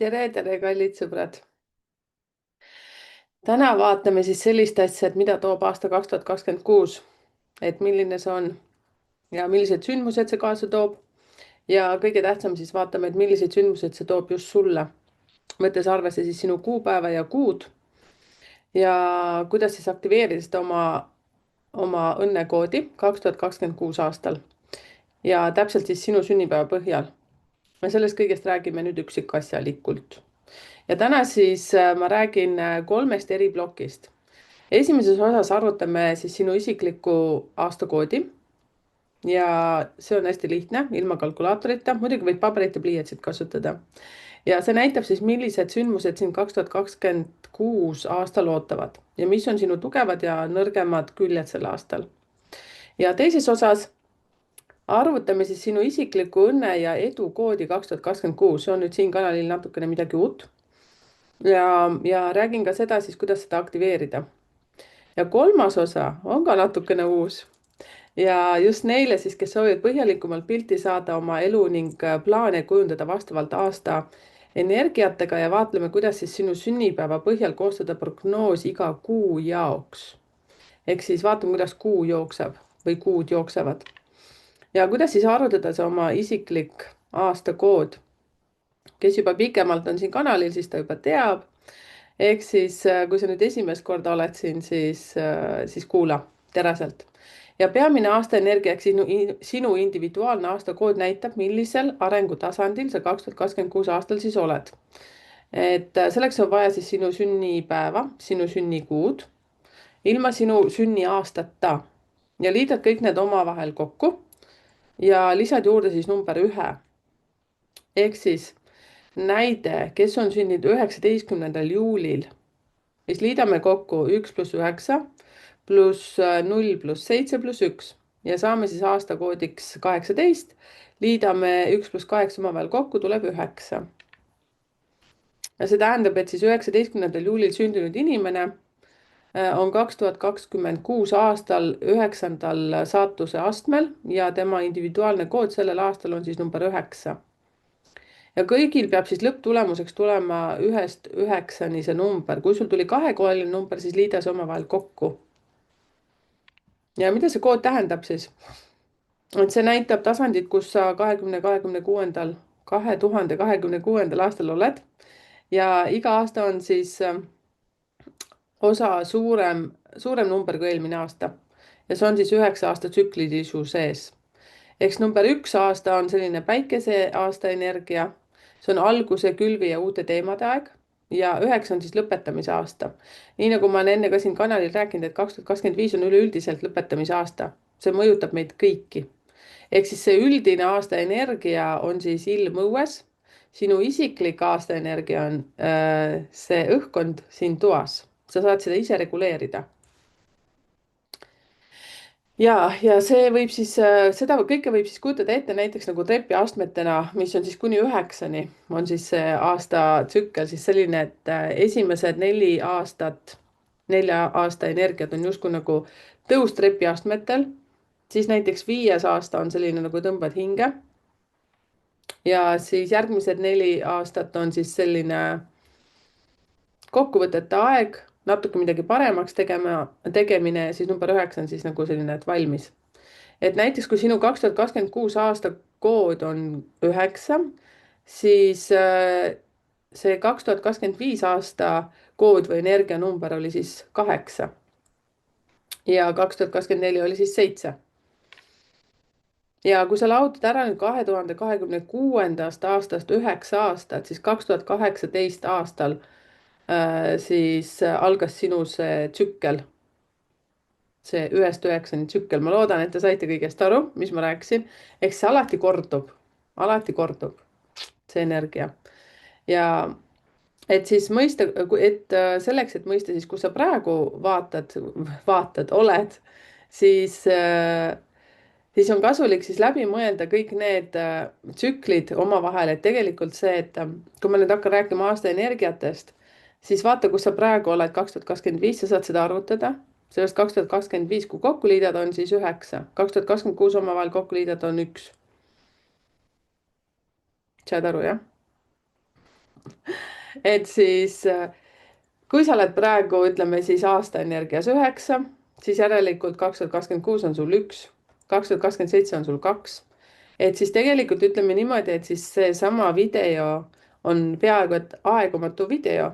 Tere, kallid sõbrad. Täna vaatame siis sellist asja, et mida toob aasta 2026, et milline see on ja millised sündmused see kaasa toob. Ja kõige tähtsam siis vaatame, et millised sündmused see toob just sulle, võttes arvesse siis sinu kuupäeva ja kuud ja kuidas siis aktiveerida seda oma õnnekoodi 2026 aastal ja täpselt siis sinu sünnipäeva põhjal. Me sellest kõigest räägime nüüd üksikasjalikult. Ja täna siis ma räägin kolmest eri plokist. Esimeses osas arvutame siis sinu isiklikku aastakoodi ja see on hästi lihtne, ilma kalkulaatorita, muidugi võid paberit ja pliiatsit kasutada. Ja see näitab siis, millised sündmused siin 2026 aastal ootavad ja mis on sinu tugevad ja nõrgemad küljed sel aastal. Ja teises osas arvutame siis sinu isikliku õnne ja edu koodi 2026, see on nüüd siin kanalil natukene midagi uut. Ja räägin ka seda siis, kuidas seda aktiveerida. Ja kolmas osa on ka natukene uus ja just neile siis, kes soovivad põhjalikumalt pilti saada oma elu ning plaane kujundada vastavalt aasta energiatega ja vaatleme, kuidas siis sinu sünnipäeva põhjal koostada prognoos iga kuu jaoks. Ehk siis vaatame, kuidas kuu jookseb või kuud jooksevad. Ja kuidas siis arvutada see oma isiklik aastakood. Kes juba pikemalt on siin kanalil, siis ta juba teab. Ehk siis, kui sa nüüd esimest korda oled siin, siis kuula teraselt. Ja peamine aastaenergia ehk sinu individuaalne aastakood näitab, millisel arengutasandil sa 2026 aastal siis oled. Et selleks on vaja siis sinu sünnipäeva, sinu sünnikuud, ilma sinu sünniaastata ja liidad kõik need omavahel kokku ja lisad juurde siis number 1. Ehk siis näide, kes on sündinud 19. juulil, siis liidame kokku 1 + 9 + 0 + 7 + 1 ja saame siis aastakoodiks 18. Liidame 1 + 8 omavahel kokku, tuleb 9. Ja see tähendab, et siis 19. juulil sündinud inimene on 2026 aastal 9. saatuse astmel ja tema individuaalne kood sellel aastal on siis number 9. Ja kõigil peab siis lõpptulemuseks tulema 1-st 9-ni see number. Kui sul tuli kahekohaline number, siis liida see omavahel kokku. Ja mida see kood tähendab siis? Et see näitab tasandit, kus sa 2026. aastal oled ja iga aasta on siis osa suurem number kui eelmine aasta. Ja see on siis 9 aasta tsüklilisu sees. Eks number 1 aasta on selline päikese aasta energia. See on alguse, külvi ja uute teemade aeg. Ja 9 on siis lõpetamise aasta. Nii nagu ma olen enne ka siin kanalil rääkinud, et 2025 on üleüldiselt lõpetamise aasta. See mõjutab meid kõiki. Ehk siis see üldine aasta energia on siis ilm õues. Sinu isiklik aasta energia on see õhkkond siin toas. Sa saad seda ise reguleerida. Ja see võib siis, seda kõike võib siis kujutada ette näiteks nagu trepiastmetena, mis on siis kuni 9-ni, on siis see aasta tsükkel siis selline, et esimesed 4 aasta energiat on justkui nagu tõus trepiastmetel, siis näiteks 5. aasta on selline nagu tõmbad hinge. Ja siis järgmised 4 aastat on siis selline kokkuvõtete aeg, natuke midagi paremaks tegemine ja siis number 9 on siis nagu selline, et valmis. Et näiteks kui sinu 2026 aasta kood on 9, siis see 2025 aasta kood või energianumber oli siis 8 ja 2024 oli siis 7. Ja kui sa lahutad ära nüüd 2026. aastast 9 aastat, siis 2018 aastal siis algas sinu see tsükkel, see 1-st 9-ni tsükkel. Ma loodan, et te saite kõigest aru, mis ma rääkisin. Eks see alati kordub see energia. Ja et siis mõista, et selleks, et mõista siis, kus sa praegu oled, siis on kasulik siis läbi mõelda kõik need tsüklid omavahel, et tegelikult see, et kui ma nüüd hakkan rääkima aasta energiatest, siis vaata, kus sa praegu oled 2025, sa saad seda arvutada. Sellest 2025, kui kokku liidad, on siis 9. 2026 omavahel kokku liidad on 1. Saad aru, jah? et siis kui sa oled praegu, ütleme siis aasta energias 9, siis järelikult 2026 on sul 1, 2027 on sul 2. Et siis tegelikult ütleme niimoodi, et siis seesama video on peaaegu et aegumatu video.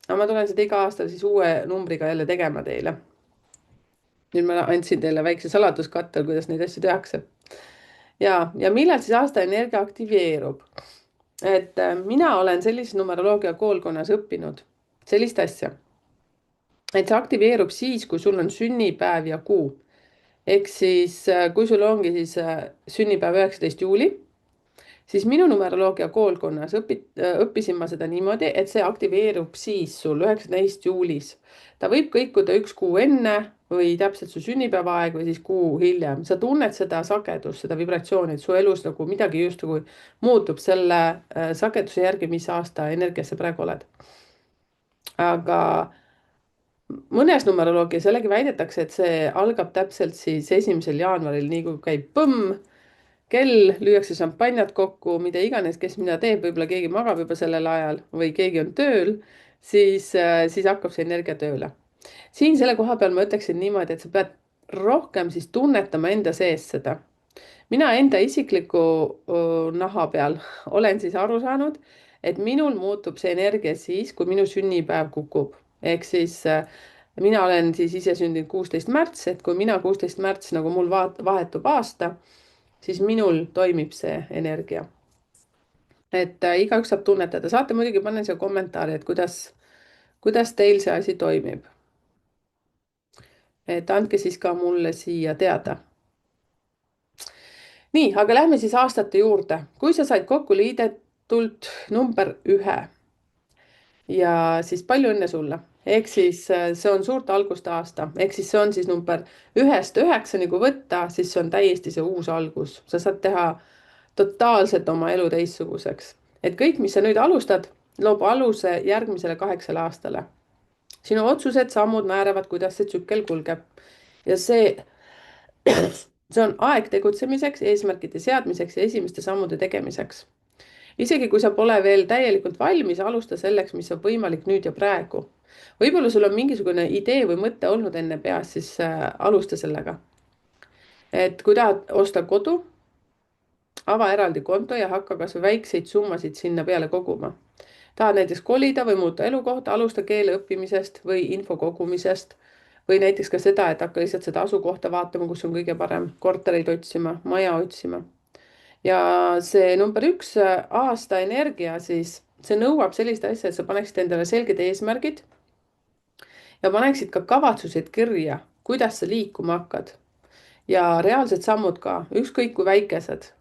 Aga ma tulen seda iga aasta siis uue numbriga jälle tegema teile. Nüüd ma andsin teile väikse saladuskattel, kuidas neid asju tehakse. Ja millal siis aasta energia aktiveerub? Et mina olen sellises numeroloogia koolkonnas õppinud sellist asja, et see aktiveerub siis, kui sul on sünnipäev ja kuu. Ehk siis, kui sul ongi siis sünnipäev 19 juuli, siis minu numeroloogia koolkonnas õppisin ma seda niimoodi, et see aktiveerub siis sul 19 juulis. Ta võib kõikuda 1 kuu enne või täpselt su sünnipäeva aeg või siis kuu hiljem. Sa tunned seda sagedust, seda vibratsiooni, et su elus nagu midagi justkui muutub selle sageduse järgi, mis aasta energias sa praegu oled. Aga mõnes numeroloogias jällegi väidetakse, et see algab täpselt siis 1. jaanuaril, nii kui käib põmm, kell, lüüakse šampanjat kokku, mida iganes, kes mida teeb, võib-olla keegi magab juba sellel ajal või keegi on tööl, siis hakkab see energia tööle. Siin selle koha peal ma ütleksin niimoodi, et sa pead rohkem siis tunnetama enda sees seda. Mina enda isikliku naha peal olen siis aru saanud, et minul muutub see energia siis, kui minu sünnipäev kukub. Ehk siis mina olen siis ise sündinud 16 märts, et kui mina 16 märts nagu mul vahetub aasta, siis minul toimib see energia. Et igaüks saab tunnetada, saate muidugi panna siia kommentaari, et kuidas teil see asi toimib. Et andke siis ka mulle siia teada. Nii, aga lähme siis aastate juurde. Kui sa said kokku liidetult number 1 ja siis palju õnne sulle. Ehk siis see on suurt algust aasta. Ehk siis see on siis number 1-st 9 kui võtta, siis see on täiesti see uus algus. Sa saad teha totaalselt oma elu teistsuguseks. Et kõik, mis sa nüüd alustad, loob aluse järgmisele 8 aastale. Sinu otsused, sammud määravad, kuidas see tsükkel kulgeb. Ja see on aeg tegutsemiseks, eesmärkide seadmiseks ja esimeste sammude tegemiseks. Isegi kui sa pole veel täielikult valmis, alusta selleks, mis on võimalik nüüd ja praegu. Võib-olla sul on mingisugune idee või mõte olnud enne peas, siis alusta sellega. Et kui tahad osta kodu, ava eraldi konto ja hakka kas või väikseid summasid sinna peale koguma. Tahad näiteks kolida või muuta elukohta, alusta keele õppimisest või info kogumisest või näiteks ka seda, et hakka lihtsalt seda asukohta vaatama, kus on kõige parem, kortereid otsima, maja otsima. Ja see number 1 aasta energia siis, see nõuab sellist asja, et sa paneksid endale selged eesmärgid ja paneksid ka kavatsused kirja, kuidas sa liikuma hakkad. Ja reaalsed sammud ka, ükskõik kui väikesed.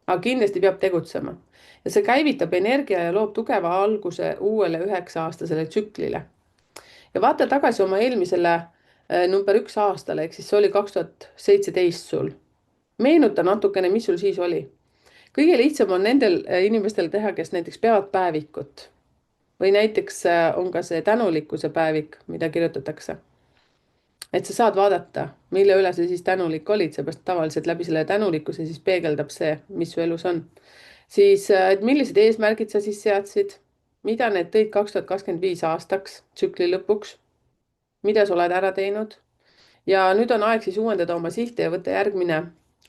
Aga kindlasti peab tegutsema. Ja see käivitab energia ja loob tugeva alguse uuele 9-aastasele tsüklile. Ja vaata tagasi oma eelmisele number 1 aastale, ehk siis see oli 2017 sul. Meenuta natukene, mis sul siis oli. Kõige lihtsam on nendel inimestel teha, kes näiteks peavad päevikut. Või näiteks on ka see tänulikkuse päevik, mida kirjutatakse. Et sa saad vaadata, mille üle sa siis tänulik olid, seepärast tavaliselt läbi selle tänulikkuse siis peegeldab see, mis su elus on. Siis, et millised eesmärgid sa siis seadsid, mida need tõid 2025 aastaks, tsükli lõpuks, mida sa oled ära teinud. Ja nüüd on aeg siis uuendada oma sihte ja võtta järgmine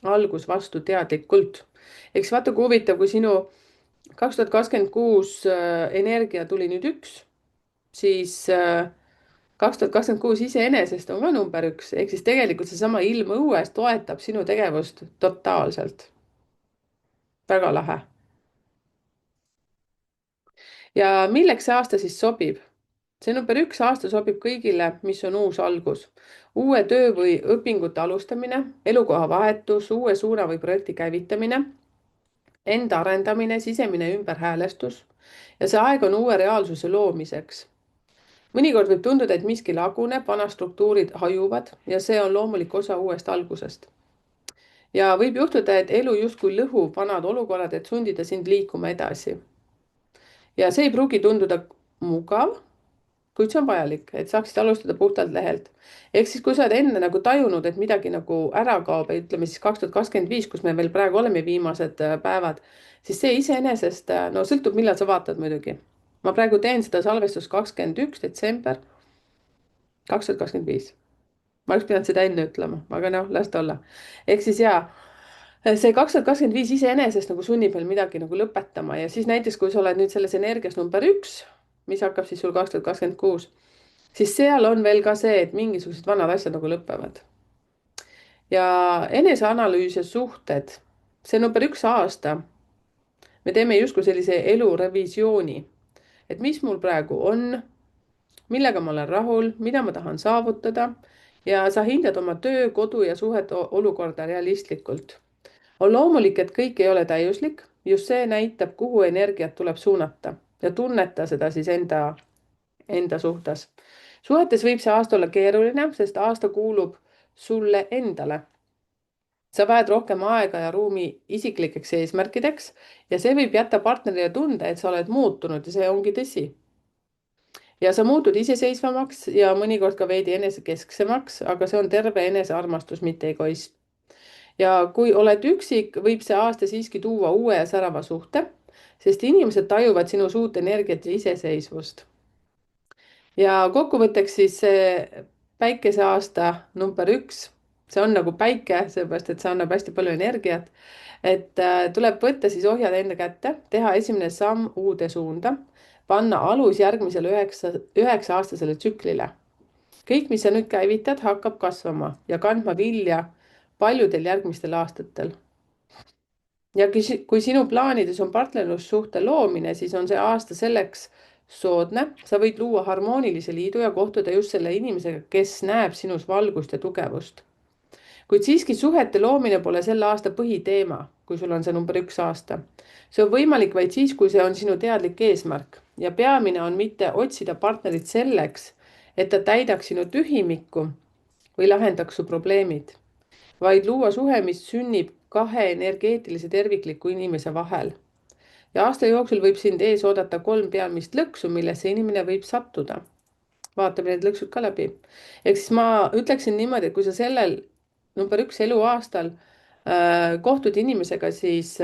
algus vastu teadlikult. Eks vaata kui huvitav, kui sinu 2026 energia tuli nüüd 1, siis 2026 iseenesest on ka number 1, ehk siis tegelikult seesama ilm õues toetab sinu tegevust totaalselt. Väga lahe. Ja milleks see aasta siis sobib? See number 1 aasta sobib kõigile, mis on uus algus. Uue töö või õpingute alustamine, elukoha vahetus, uue suuna või projekti käivitamine, enda arendamine, sisemine ümberhäälestus ja see aeg on uue reaalsuse loomiseks. Mõnikord võib tunduda, et miski laguneb, vanad struktuurid hajuvad ja see on loomulik osa uuest algusest. Ja võib juhtuda, et elu justkui lõhub vanad olukorrad, et sundida sind liikuma edasi. Ja see ei pruugi tunduda mugav, kuid see on vajalik, et saaksid alustada puhtalt lehelt. ehk siis, kui sa oled enne nagu tajunud, et midagi nagu ära kaob, ütleme siis 2025, kus me veel praegu oleme, viimased päevad, siis see iseenesest, no sõltub, millal sa vaatad muidugi. ma praegu teen seda salvestust 21. detsember 2025. ma oleks pidanud seda enne ütlema, aga noh, las ta olla. ehk siis jaa, see 2025 iseenesest nagu sunnib veel midagi nagu lõpetama ja siis näiteks, kui sa oled nüüd selles energias number 1, mis hakkab siis sul 2026, siis seal on veel ka see, et mingisugused vanad asjad nagu lõpevad. ja eneseanalüüs ja suhted, see number 1 aasta, me teeme justkui sellise elu revisjooni, et mis mul praegu on, millega ma olen rahul, mida ma tahan saavutada ja sa hindad oma töö, kodu ja suhete olukorda realistlikult. on loomulik, et kõik ei ole täiuslik, just see näitab, kuhu energiat tuleb suunata ja tunneta seda siis enda suhtes. suhetes võib see aasta olla keeruline, sest aasta kuulub sulle endale. sa vajad rohkem aega ja ruumi isiklikeks eesmärkideks ja see võib jätta partnerile tunde, et sa oled muutunud ja see ongi tõsi. ja sa muutud iseseisvamaks ja mõnikord ka veidi enesekesksemaks, aga see on terve enesearmastus, mitte egoism. ja kui oled üksik, võib see aasta siiski tuua uue ja särava suhte, sest inimesed tajuvad sinus uut energiat ja iseseisvust. ja kokkuvõtteks siis see päikeseaasta number 1, see on nagu päike, seepärast et see annab hästi palju energiat. et tuleb võtta siis ohjad enda kätte, teha esimene samm uude suunda, panna alus järgmisele 9-aastasele tsüklile. kõik, mis sa nüüd käivitad, hakkab kasvama ja kandma vilja paljudel järgmistel aastatel. ja kui sinu plaanides on partnerlussuhte loomine, siis on see aasta selleks soodne. sa võid luua harmoonilise liidu ja kohtuda just selle inimesega, kes näeb sinus valgust ja tugevust. kuid siiski suhete loomine pole selle aasta põhiteema, kui sul on see number 1 aasta. see on võimalik vaid siis, kui see on sinu teadlik eesmärk ja peamine on mitte otsida partnerit selleks, et ta täidaks sinu tühimikku või lahendaks su probleemid, vaid luua suhe, mis sünnib 2 energeetilise tervikliku inimese vahel. ja aasta jooksul võib sind ees oodata 3 peamist lõksu, millesse inimene võib sattuda. vaatame need lõksud ka läbi. ehk siis ma ütleksin niimoodi, et kui sa sellel number 1 eluaastal kohtud inimesega, siis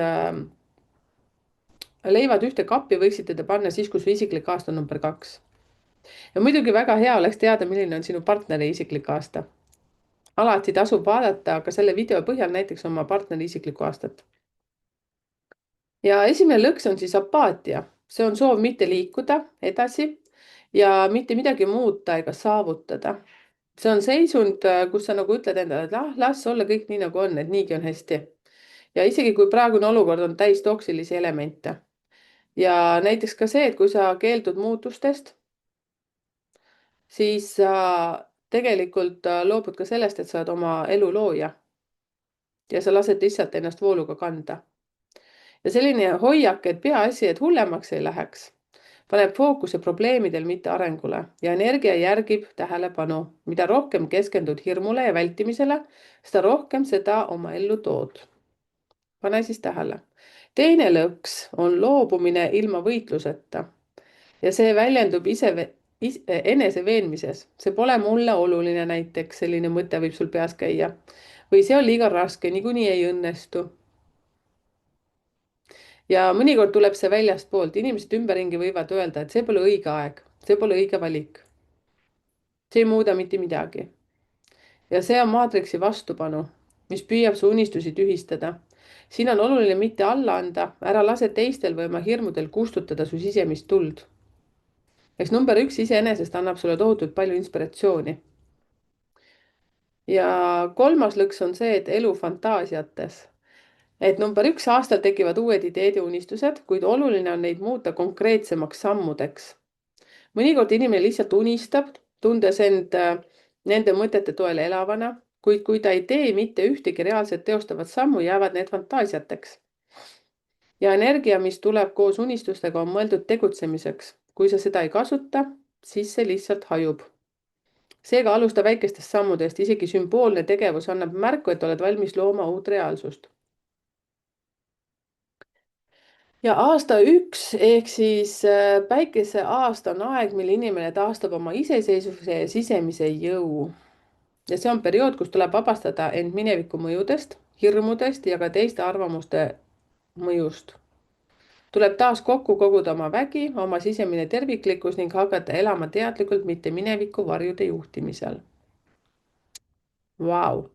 leivad ühte kappi, võiksite te panna siis, kui su isiklik aasta on number 2. ja muidugi väga hea oleks teada, milline on sinu partneri isiklik aasta. alati tasub vaadata ka selle video põhjal näiteks oma partneri isiklikku aastat. ja esimene lõks on siis apaatia, see on soov mitte liikuda edasi ja mitte midagi muuta ega saavutada. see on seisund, kus sa nagu ütled endale, et las olla kõik nii nagu on, et niigi on hästi. ja isegi kui praegune olukord on täis toksilisi elemente. ja näiteks ka see, et kui sa keeldud muutustest, siis sa tegelikult loobud ka sellest, et sa oled oma elu looja. ja sa lased lihtsalt ennast vooluga kanda. ja selline hoiak, et peaasi, et hullemaks ei läheks, paneb fookuse probleemidel, mitte arengule ja energia järgib tähelepanu. mida rohkem keskendud hirmule ja vältimisele, seda rohkem seda oma ellu tood. pane siis tähele. teine lõks on loobumine ilma võitluseta ja see väljendub enese veenmises. see pole mulle oluline, näiteks selline mõte võib sul peas käia või see on liiga raske, niikuinii ei õnnestu. ja mõnikord tuleb see väljastpoolt, inimesed ümberringi võivad öelda, et see pole õige aeg, see pole õige valik. see ei muuda mitte midagi. ja see on maatriksi vastupanu, mis püüab su unistusi tühistada. siin on oluline mitte alla anda, ära lase teistel või oma hirmudel kustutada su sisemist tuld. eks number 1 iseenesest annab sulle tohutult palju inspiratsiooni. ja kolmas lõks on see, et elu fantaasiates. et number 1 aastal tekivad uued ideed ja unistused, kuid oluline on neid muuta konkreetsemaks sammudeks. mõnikord inimene lihtsalt unistab, tundes end nende mõtete toel elavana, kuid kui ta ei tee mitte ühtegi reaalselt teostavat sammu, jäävad need fantaasiateks. ja energia, mis tuleb koos unistustega, on mõeldud tegutsemiseks. kui sa seda ei kasuta, siis see lihtsalt hajub. seega alusta väikestest sammudest, isegi sümboolne tegevus annab märku, et oled valmis looma uut reaalsust. ja aasta üks ehk siis päikese aasta on aeg, mil inimene taastab oma iseseisvuse ja sisemise jõu. Ja see on periood, kus tuleb vabastada end mineviku mõjudest, hirmudest ja ka teiste arvamuste mõjust. Tuleb taas kokku koguda oma vägi, oma sisemine terviklikkus ning hakata elama teadlikult, mitte mineviku varjude juhtimisel. Vau!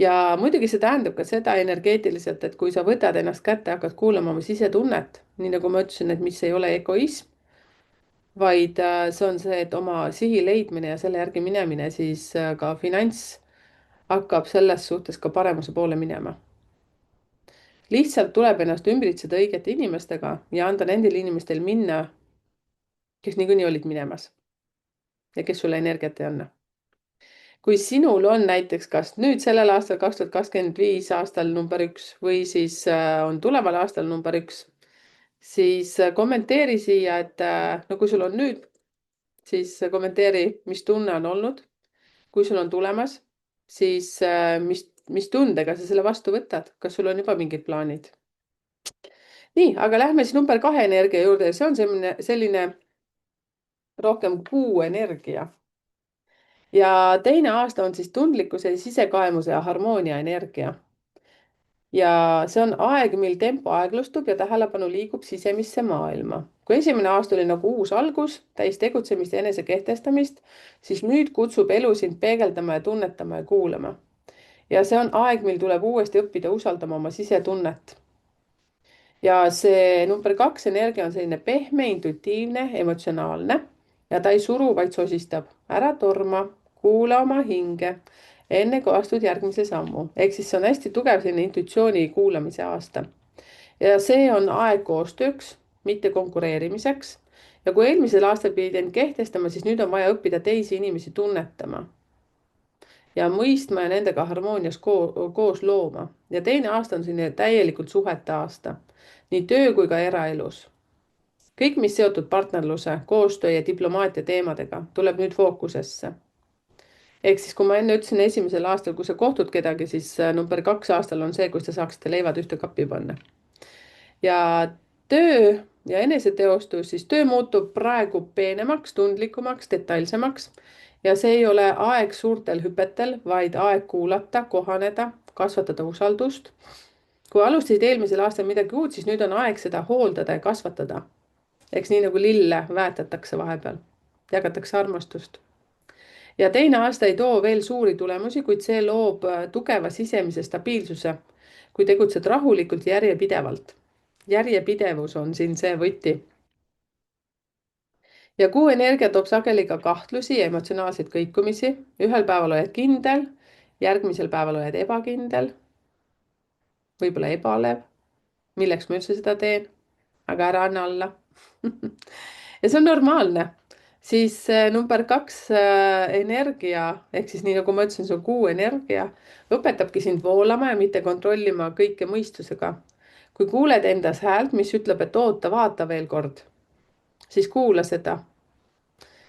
Ja muidugi see tähendab ka seda energeetiliselt, et kui sa võtad ennast kätte, hakkad kuulama oma sisetunnet, nii nagu ma ütlesin, et mis ei ole egoism, vaid see on see, et oma sihi leidmine ja selle järgi minemine, siis ka finants hakkab selles suhtes ka paremuse poole minema. Lihtsalt tuleb ennast ümbritseda õigete inimestega ja anda nendel inimestel minna, kes niikuinii olid minemas ja kes sulle energiat ei anna. Kui sinul on näiteks kas nüüd sellel aastal 2025 aastal number 1 või siis on tuleval aastal number 1, siis kommenteeri siia, et no kui sul on nüüd, siis kommenteeri, mis tunne on olnud. Kui sul on tulemas, siis mis tundega sa selle vastu võtad? Kas sul on juba mingid plaanid? Nii, aga lähme siis number 2 energia juurde. See on selline rohkem kuu energia. Ja teine aasta on siis tundlikkuse, sisekaemuse ja harmoonia energia. Ja see on aeg, mil tempo aeglustub ja tähelepanu liigub sisemisse maailma. Kui esimene aasta oli nagu uus algus, täis tegutsemist ja enese kehtestamist, siis nüüd kutsub elu sind peegeldama ja tunnetama ja kuulama. Ja see on aeg, mil tuleb uuesti õppida usaldama oma sisetunnet. Ja see number 2 energia on selline pehme, intuitiivne, emotsionaalne ja ta ei suru, vaid sosistab. Ära torma, kuula oma hinge, enne kui astud järgmise sammu. Ehk siis see on hästi tugev selline intuitsiooni kuulamise aasta. Ja see on aeg koostööks, mitte konkureerimiseks. Ja kui eelmisel aastal pidid end kehtestama, siis nüüd on vaja õppida teisi inimesi tunnetama ja mõistma ja nendega harmoonias koos looma. Ja teine aasta on selline täielikult suhete aasta, nii töö kui ka eraelus. Kõik, mis seotud partnerluse, koostöö ja diplomaatia teemadega, tuleb nüüd fookusesse. Ehk siis, kui ma enne ütlesin esimesel aastal, kui sa kohtud kedagi, siis number 2 aastal on see, kus te saaksite leivad ühte kappi panna. Ja töö ja eneseteostus, siis töö muutub praegu peenemaks, tundlikumaks, detailsemaks. Ja see ei ole aeg suurtel hüpetel, vaid aeg kuulata, kohaneda, kasvatada usaldust. Kui alustasid eelmisel aastal midagi uut, siis nüüd on aeg seda hooldada ja kasvatada. Eks nii nagu lille väetatakse vahepeal, jagatakse armastust. Ja teine aasta ei too veel suuri tulemusi, kuid see loob tugeva sisemise stabiilsuse, kui tegutsed rahulikult ja järjepidevalt. Järjepidevus on siin see võti. Ja kuu energia toob sageli ka kahtlusi ja emotsionaalseid kõikumisi. Ühel päeval oled kindel, järgmisel päeval oled ebakindel, võib-olla ebalev. Milleks ma üldse seda teen? Aga ära anna alla. Ja see on normaalne. Siis number 2 energia, ehk siis nii nagu ma ütlesin, see on kuu energia, õpetabki sind voolama ja mitte kontrollima kõike mõistusega. Kui kuuled endas häält, mis ütleb, et oota, vaata veel kord, siis kuula seda.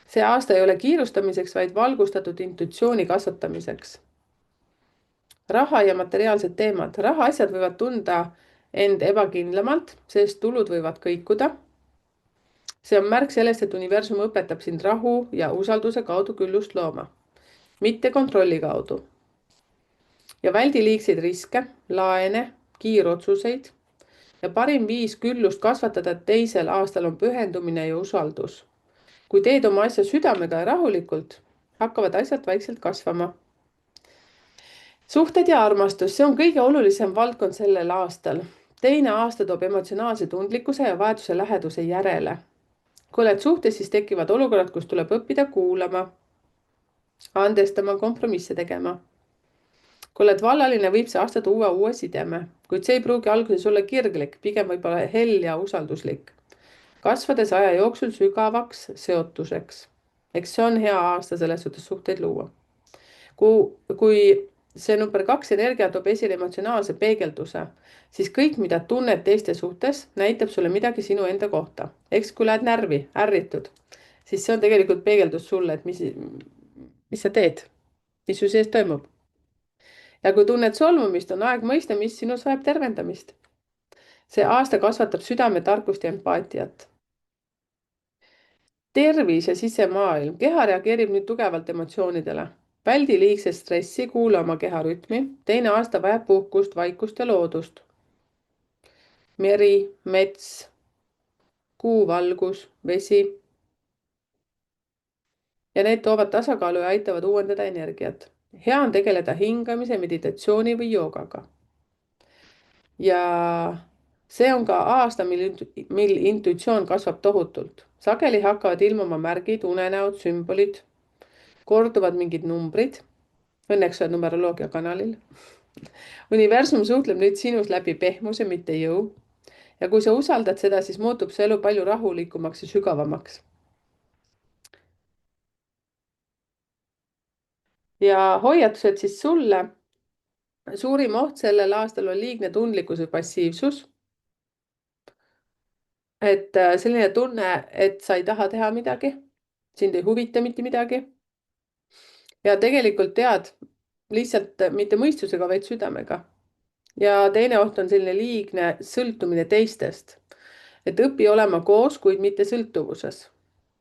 See aasta ei ole kiirustamiseks, vaid valgustatud intuitsiooni kasvatamiseks. Raha ja materiaalsed teemad. Rahaasjad võivad tunda end ebakindlamalt, sest tulud võivad kõikuda. See on märk sellest, et universum õpetab sind rahu ja usalduse kaudu küllust looma, mitte kontrolli kaudu. Ja väldi liigseid riske, laene, kiirotsuseid ja parim viis küllust kasvatada teisel aastal on pühendumine ja usaldus. Kui teed oma asja südamega ja rahulikult, hakkavad asjad vaikselt kasvama. Suhted ja armastus, see on kõige olulisem valdkond sellel aastal. Teine aasta toob emotsionaalse tundlikkuse ja vajaduse läheduse järele. Kui oled suhtes, siis tekivad olukorrad, kus tuleb õppida kuulama, andestama, kompromisse tegema. Kui oled vallaline, võib see aasta tuua uue sideme, kuid see ei pruugi alguses olla kirglik, pigem võib olla hell ja usalduslik. Kasvades aja jooksul sügavaks seotuseks. Eks see on hea aasta selles suhtes suhteid luua. Kui see number 2 energia toob esile emotsionaalse peegelduse, siis kõik, mida tunned teiste suhtes, näitab sulle midagi sinu enda kohta. Eks kui lähed närvi, ärritud, siis see on tegelikult peegeldus sulle, et mis sa teed, mis su sees toimub. Ja kui tunned solvumist, on aeg mõista, mis sinus vajab tervendamist. see aasta kasvatab südametarkust ja empaatiat. tervis ja sisemaailm. Keha reageerib nüüd tugevalt emotsioonidele. väldi liigset stressi, kuula oma keha rütmi. teine aasta vajab puhkust, vaikust ja loodust. meri, mets, kuu valgus, vesi. ja need toovad tasakaalu ja aitavad uuendada energiat. hea on tegeleda hingamise, meditatsiooni või joogaga. ja see on ka aasta, mil intuitsioon kasvab tohutult. sageli hakkavad ilmuma märgid, unenäod, sümbolid, korduvad mingid numbrid. Õnneks on numeroloogia kanalil. universum suhtleb nüüd sinus läbi pehmuse, mitte jõu. ja kui sa usaldad seda, siis muutub su elu palju rahulikumaks ja sügavamaks. ja hoiatused siis sulle. suurim oht sellel aastal on liigne tundlikkus või passiivsus. et selline tunne, et sa ei taha teha midagi, sind ei huvita mitte midagi. ja tegelikult tead lihtsalt mitte mõistusega, vaid südamega. ja teine oht on selline liigne sõltumine teistest. et õpi olema koos, kuid mitte sõltuvuses.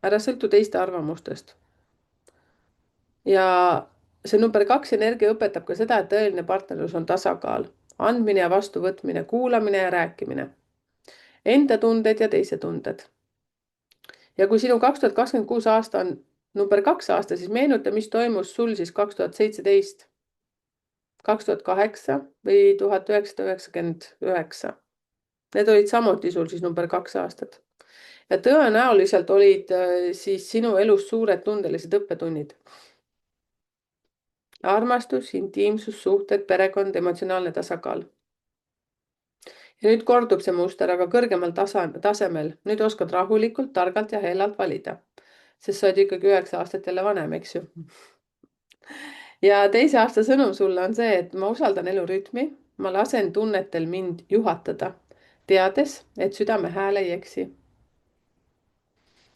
ära sõltu teiste arvamustest. ja see number 2 energia õpetab ka seda, et tõeline partnerlus on tasakaal, andmine ja vastuvõtmine, kuulamine ja rääkimine, enda tunded ja teise tunded. ja kui sinu 2026 aasta on number 2 aasta, siis meenuta, mis toimus sul siis 2017, 2008 või 1999. Need olid samuti sul siis number 2 aastat. ja tõenäoliselt olid siis sinu elus suured tundelised õppetunnid. armastus, intiimsus, suhted, perekond, emotsionaalne tasakaal. ja nüüd kordub see muster, aga kõrgemal tasemel. nüüd oskad rahulikult, targalt ja hellalt valida. sest sa oled ikkagi 9 aastat jälle vanem, eks ju. ja teise aasta sõnum sulle on see, et ma usaldan elu rütmi, ma lasen tunnetel mind juhatada, teades, et südame hääl ei eksi.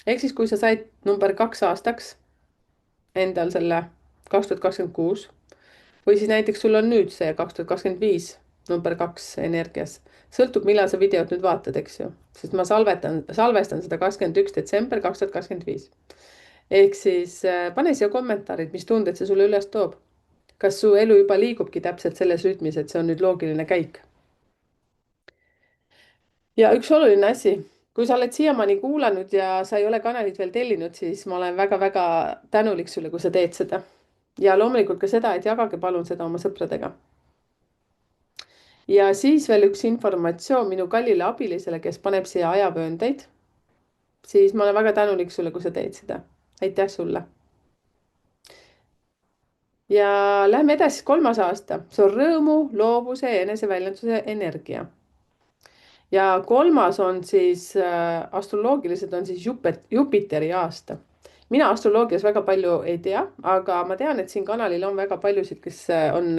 ehk siis, kui sa said number 2 aastaks endal selle 2026 või siis näiteks sul on nüüd see 2025 number 2 energias. sõltub, millal sa videot nüüd vaatad, eks ju, sest ma salvestan seda 21. detsember 2025. ehk siis pane siia kommentaarid, mis tunded see sulle üles toob. kas su elu juba liigubki täpselt selles rütmis, et see on nüüd loogiline käik? ja üks oluline asi, kui sa oled siiamaani kuulanud ja sa ei ole kanalit veel tellinud, siis ma olen väga-väga tänulik sulle, kui sa teed seda. ja loomulikult ka seda, et jagage palun seda oma sõpradega. ja siis veel üks informatsioon minu kallile abilisele, kes paneb siia ajavööndeid. siis ma olen väga tänulik sulle, kui sa teed seda. aitäh sulle. ja lähme edasi, 3. aasta, see on rõõmu, loovuse ja eneseväljenduse energia. ja 3. on siis astroloogiliselt on siis Jupiteri aasta. mina astroloogias väga palju ei tea, aga ma tean, et siin kanalil on väga paljusid, kes on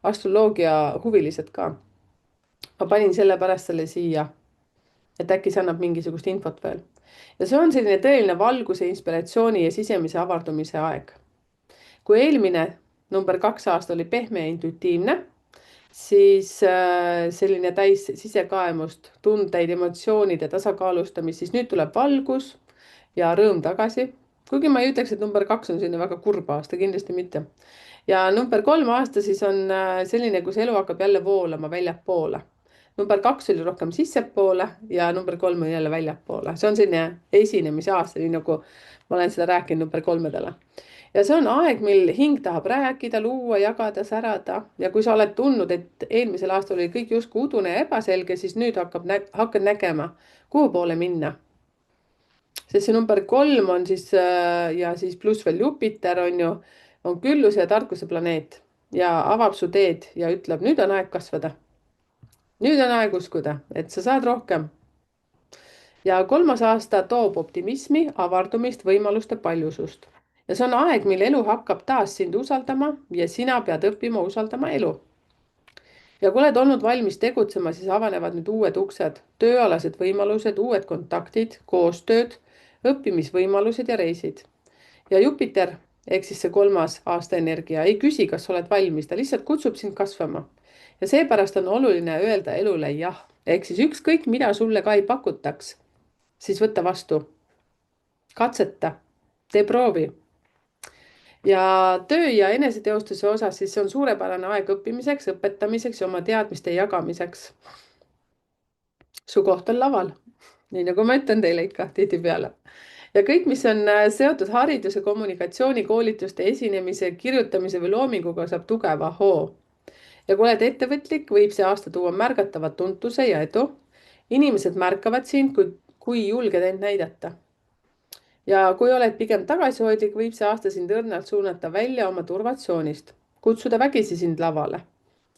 astroloogia huvilised ka. ma panin sellepärast selle siia, et äkki see annab mingisugust infot veel. ja see on selline tõeline valguse, inspiratsiooni ja sisemise avardumise aeg. kui eelmine number 2 aasta oli pehme ja intuitiivne, siis selline täis sisekaemust, tundeid, emotsioonide tasakaalustamist, siis nüüd tuleb valgus ja rõõm tagasi. kuigi ma ei ütleks, et number 2 on selline väga kurb aasta, kindlasti mitte. ja number 3 aasta siis on selline, kus elu hakkab jälle voolama väljapoole. number 2 oli rohkem sissepoole ja number 3 on jälle väljapoole. see on selline esinemise aasta, nii nagu ma olen seda rääkinud number 3-dele. ja see on aeg, mil hing tahab rääkida, luua, jagada, särada. ja kui sa oled tundnud, et eelmisel aastal oli kõik justkui udune ja ebaselge, siis nüüd hakkad nägema, kuhu poole minna. sest see number 3 on siis ja siis pluss veel Jupiter on ju, on külluse ja tarkuse planeet ja avab su teed ja ütleb, nüüd on aeg kasvada. nüüd on aeg uskuda, et sa saad rohkem. ja 3. aasta toob optimismi, avardumist, võimaluste paljusust. ja see on aeg, mil elu hakkab taas sind usaldama ja sina pead õppima usaldama elu. ja kui oled olnud valmis tegutsema, siis avanevad nüüd uued uksed, tööalased võimalused, uued kontaktid, koostööd, õppimisvõimalused ja reisid. ja Jupiter ehk siis see 3. aasta energia ei küsi, kas sa oled valmis, ta lihtsalt kutsub sind kasvama. ja seepärast on oluline öelda elule jah. ehk siis ükskõik, mida sulle ka ei pakutaks, siis võta vastu, katseta, tee proovi. Ja töö ja eneseteostuse osas siis see on suurepärane aeg õppimiseks, õpetamiseks ja oma teadmiste jagamiseks. Su koht on laval, nii nagu ma ütlen teile ikka tihtipeale. Ja kõik, mis on seotud hariduse, kommunikatsiooni, koolituste, esinemise, kirjutamise või loominguga, saab tugeva hoo. Ja kui oled ettevõtlik, võib see aasta tuua märgatava tuntuse ja edu. Inimesed märkavad sind, kui julged end näidata. Ja kui oled pigem tagasihoidlik, võib see aasta sind õrnalt suunata välja oma turvatsioonist, kutsuda vägisi sind lavale,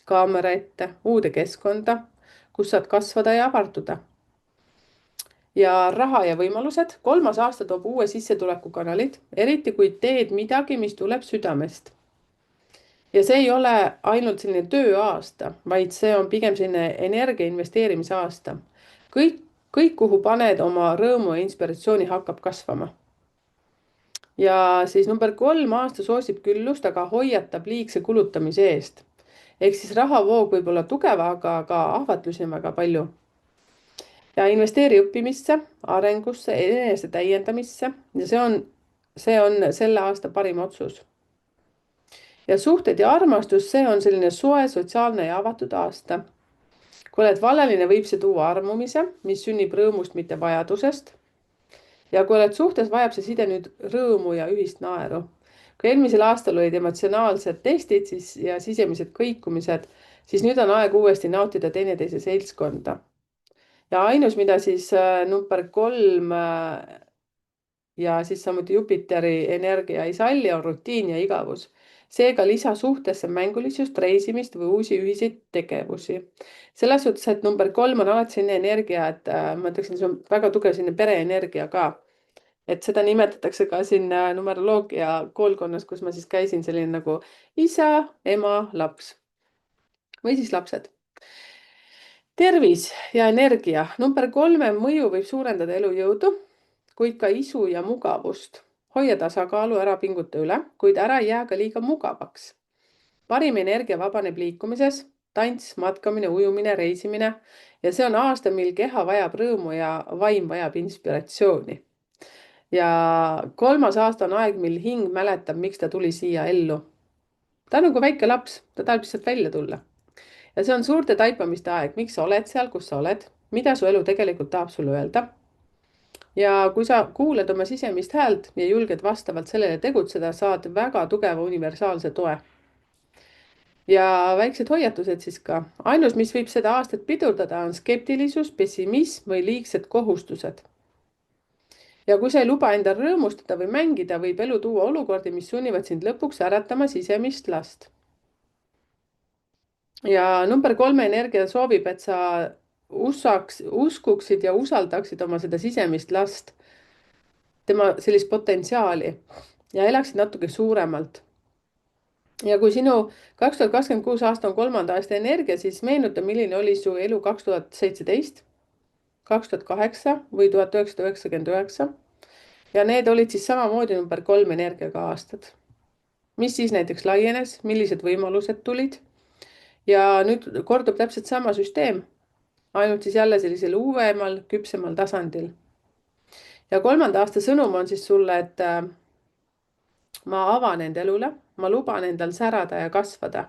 kaamera ette, uude keskkonda, kus saad kasvada ja avarduda. Ja raha ja võimalused. 3. aasta toob uue sissetulekukanalid, eriti kui teed midagi, mis tuleb südamest. Ja see ei ole ainult selline tööaasta, vaid see on pigem selline energia investeerimise aasta. Kõik, kuhu paned oma rõõmu ja inspiratsiooni, hakkab kasvama. Ja siis number 3, aasta soosib küllust, aga hoiatab liigse kulutamise eest. Ehk siis rahavoog võib olla tugev, aga ka ahvatlusi on väga palju. Ja investeeri õppimisse, arengusse, enese täiendamisse ja see on selle aasta parim otsus. Ja suhted ja armastus, see on selline soe, sotsiaalne ja avatud aasta. Kui oled valeline, võib see tuua armumise, mis sünnib rõõmust, mitte vajadusest. Ja kui oled suhtes, vajab see side nüüd rõõmu ja ühist naeru. Kui eelmisel aastal olid emotsionaalsed testid ja sisemised kõikumised, siis nüüd on aeg uuesti nautida teineteise seltskonda. Ja ainus, mida siis number 3 ja siis samuti Jupiteri energia ei salli, on rutiin ja igavus. Seega lisa suhtesse mängulisust, reisimist või uusi ühiseid tegevusi. Selles suhtes, et number 3 on alati selline energia, et ma ütleksin, see on väga tugev selline pereenergia ka. Et seda nimetatakse ka siin numeroloogia koolkonnas, kus ma siis käisin, selline nagu isa, ema, laps või siis lapsed. Tervis ja energia. Number 3 mõju võib suurendada elujõudu, kuid ka isu ja mugavust. Hoia tasakaalu, ära pinguta üle, kuid ära jää ka liiga mugavaks. Parim energia vabaneb liikumises, tants, matkamine, ujumine, reisimine ja see on aasta, mil keha vajab rõõmu ja vaim vajab inspiratsiooni. Ja 3. aasta on aeg, mil hing mäletab, miks ta tuli siia ellu. Ta on nagu väike laps, ta tahab lihtsalt välja tulla. Ja see on suurte taipamiste aeg, miks sa oled seal, kus sa oled, mida su elu tegelikult tahab sulle öelda. Ja kui sa kuuled oma sisemist häält ja julged vastavalt sellele tegutseda, saad väga tugeva universaalse toe. Ja väiksed hoiatused siis ka. Ainus, mis võib seda aastat pidurdada, on skeptilisus, pessimism või liigsed kohustused. Ja kui sa ei luba endal rõõmustada või mängida, võib elu tuua olukordi, mis sunnivad sind lõpuks äratama sisemist last. Ja number 3 energia soovib, et sa uskuksid ja usaldaksid oma seda sisemist last, tema sellist potentsiaali ja elaksid natuke suuremalt. Ja kui sinu 2026 aasta on 3. aasta energia, siis meenuta, milline oli su elu 2017, 2008 või 1999. Ja need olid siis samamoodi number 3 energiaga aastad. Mis siis näiteks laienes, millised võimalused tulid? Ja nüüd kordub täpselt sama süsteem, ainult siis jälle sellisel uuemal, küpsemal tasandil. Ja 3. aasta sõnum on siis sulle, et ma avan end elule, ma luban endal särada ja kasvada,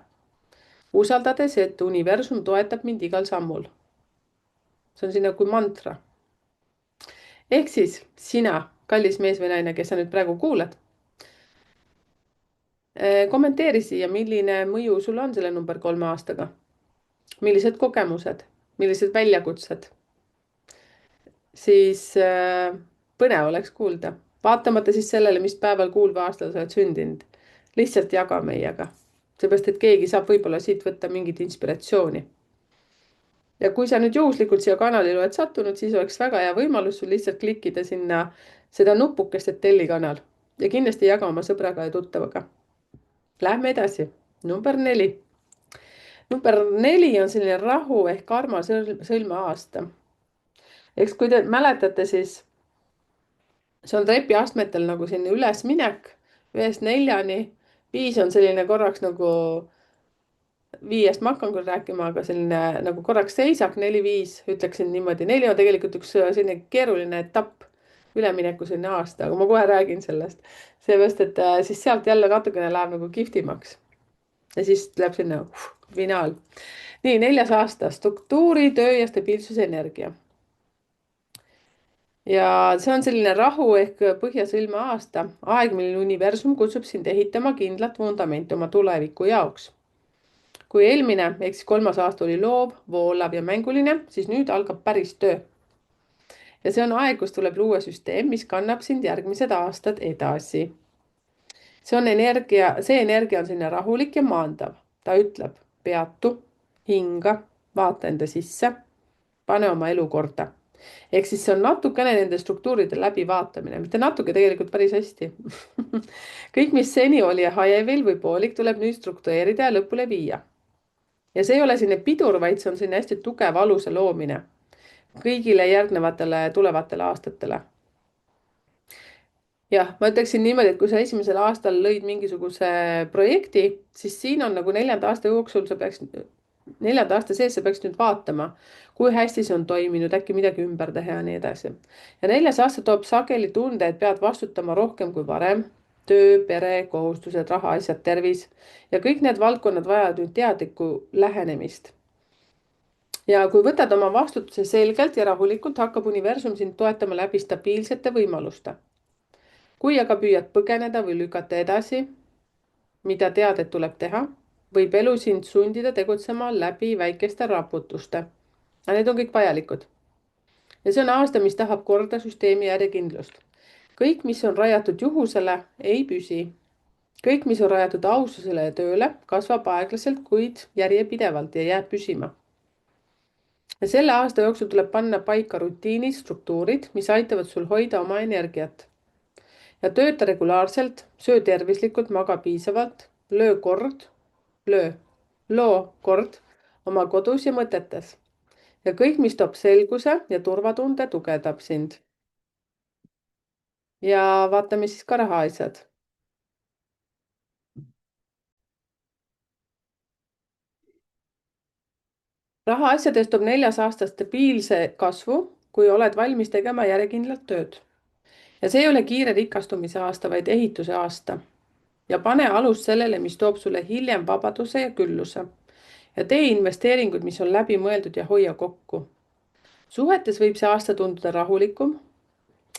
usaldades, et universum toetab mind igal sammul. See on sinna kui mantra. Ehk siis sina, kallis mees või naine, kes sa nüüd praegu kuulad, kommenteeri siia, milline mõju sul on selle number 3 aastaga. Millised kogemused, millised väljakutsed. Siis põnev oleks kuulda. Vaatamata siis sellele, mis päeval, kuul või aastal sa oled sündinud. Lihtsalt jaga meiega. Seepärast, et keegi saab võib-olla siit võtta mingit inspiratsiooni. Ja kui sa nüüd juhuslikult siia kanalile oled sattunud, siis oleks väga hea võimalus sul lihtsalt klikkida sinna seda nupukest, et telli kanal. Ja kindlasti jaga oma sõbraga ja tuttavaga. Lähme edasi. Number 4. Number 4 on selline rahu ehk karma sõlme aasta. Eks kui te mäletate, siis see on trepiastmetel nagu selline ülesminek 1-4. 5 on selline korraks nagu 5-st ma hakkan küll rääkima, aga selline nagu korraks seisak, 4-5, ütleksin niimoodi. 4 on tegelikult üks selline keeruline etapp, ülemineku selline aasta, aga ma kohe räägin sellest. seepärast, et siis sealt jälle natukene läheb nagu kihvtimaks ja siis läheb sinna finaal. nii, 4. aasta, struktuuri, töö ja stabiilsuse energia. ja see on selline rahu ehk põhjasõlme aasta, aeg, mil universum kutsub sind ehitama kindlat vundamenti oma tuleviku jaoks. kui eelmine ehk siis 3. aasta oli loov, voolav ja mänguline, siis nüüd algab päris töö. ja see on aeg, kus tuleb luua süsteem, mis kannab sind järgmised aastad edasi. see energia on selline rahulik ja maandav. ta ütleb, peatu, hinga, vaata enda sisse, pane oma elu korda. ehk siis see on natukene nende struktuuride läbivaatamine, mitte natuke, tegelikult päris hästi. kõik, mis seni oli hajevil või poolik, tuleb nüüd struktureerida ja lõpule viia. ja see ei ole selline pidur, vaid see on selline hästi tugev aluse loomine kõigile järgnevatele tulevatele aastatele. jah, ma ütleksin niimoodi, et kui sa esimesel aastal lõid mingisuguse projekti, siis siin on nagu 4. aasta jooksul sa peaks, 4. aasta sees sa peaks nüüd vaatama, kui hästi see on toiminud, äkki midagi ümber teha ja nii edasi. ja 4. aasta toob sageli tunde, et pead vastutama rohkem kui varem. töö, pere, kohustused, rahaasjad, tervis ja kõik need valdkonnad vajavad nüüd teadlikku lähenemist. ja kui võtad oma vastutuse selgelt ja rahulikult, hakkab universum sind toetama läbi stabiilsete võimaluste. kui aga püüad põgeneda või lükata edasi, mida tead, et tuleb teha, võib elu sind sundida tegutsema läbi väikeste raputuste. aga need on kõik vajalikud. ja see on aasta, mis tahab korda, süsteemi järjekindlust. kõik, mis on rajatud juhusele, ei püsi. kõik, mis on rajatud aususele ja tööle, kasvab aeglaselt, kuid järjepidevalt ja jääb püsima. ja selle aasta jooksul tuleb panna paika rutiinid, struktuurid, mis aitavad sul hoida oma energiat. ja tööta regulaarselt, söö tervislikult, maga piisavalt, loo kord oma kodus ja mõtetes. ja kõik, mis toob selguse ja turvatunde, tugevdab sind. ja vaatame siis ka rahaasjad. rahaasjades toob 4. aasta stabiilse kasvu, kui oled valmis tegema järjekindlalt tööd. ja see ei ole kiire rikastumise aasta, vaid ehituse aasta. ja pane alust sellele, mis toob sulle hiljem vabaduse ja külluse. ja tee investeeringuid, mis on läbi mõeldud ja hoia kokku. suhetes võib see aasta tunduda rahulikum,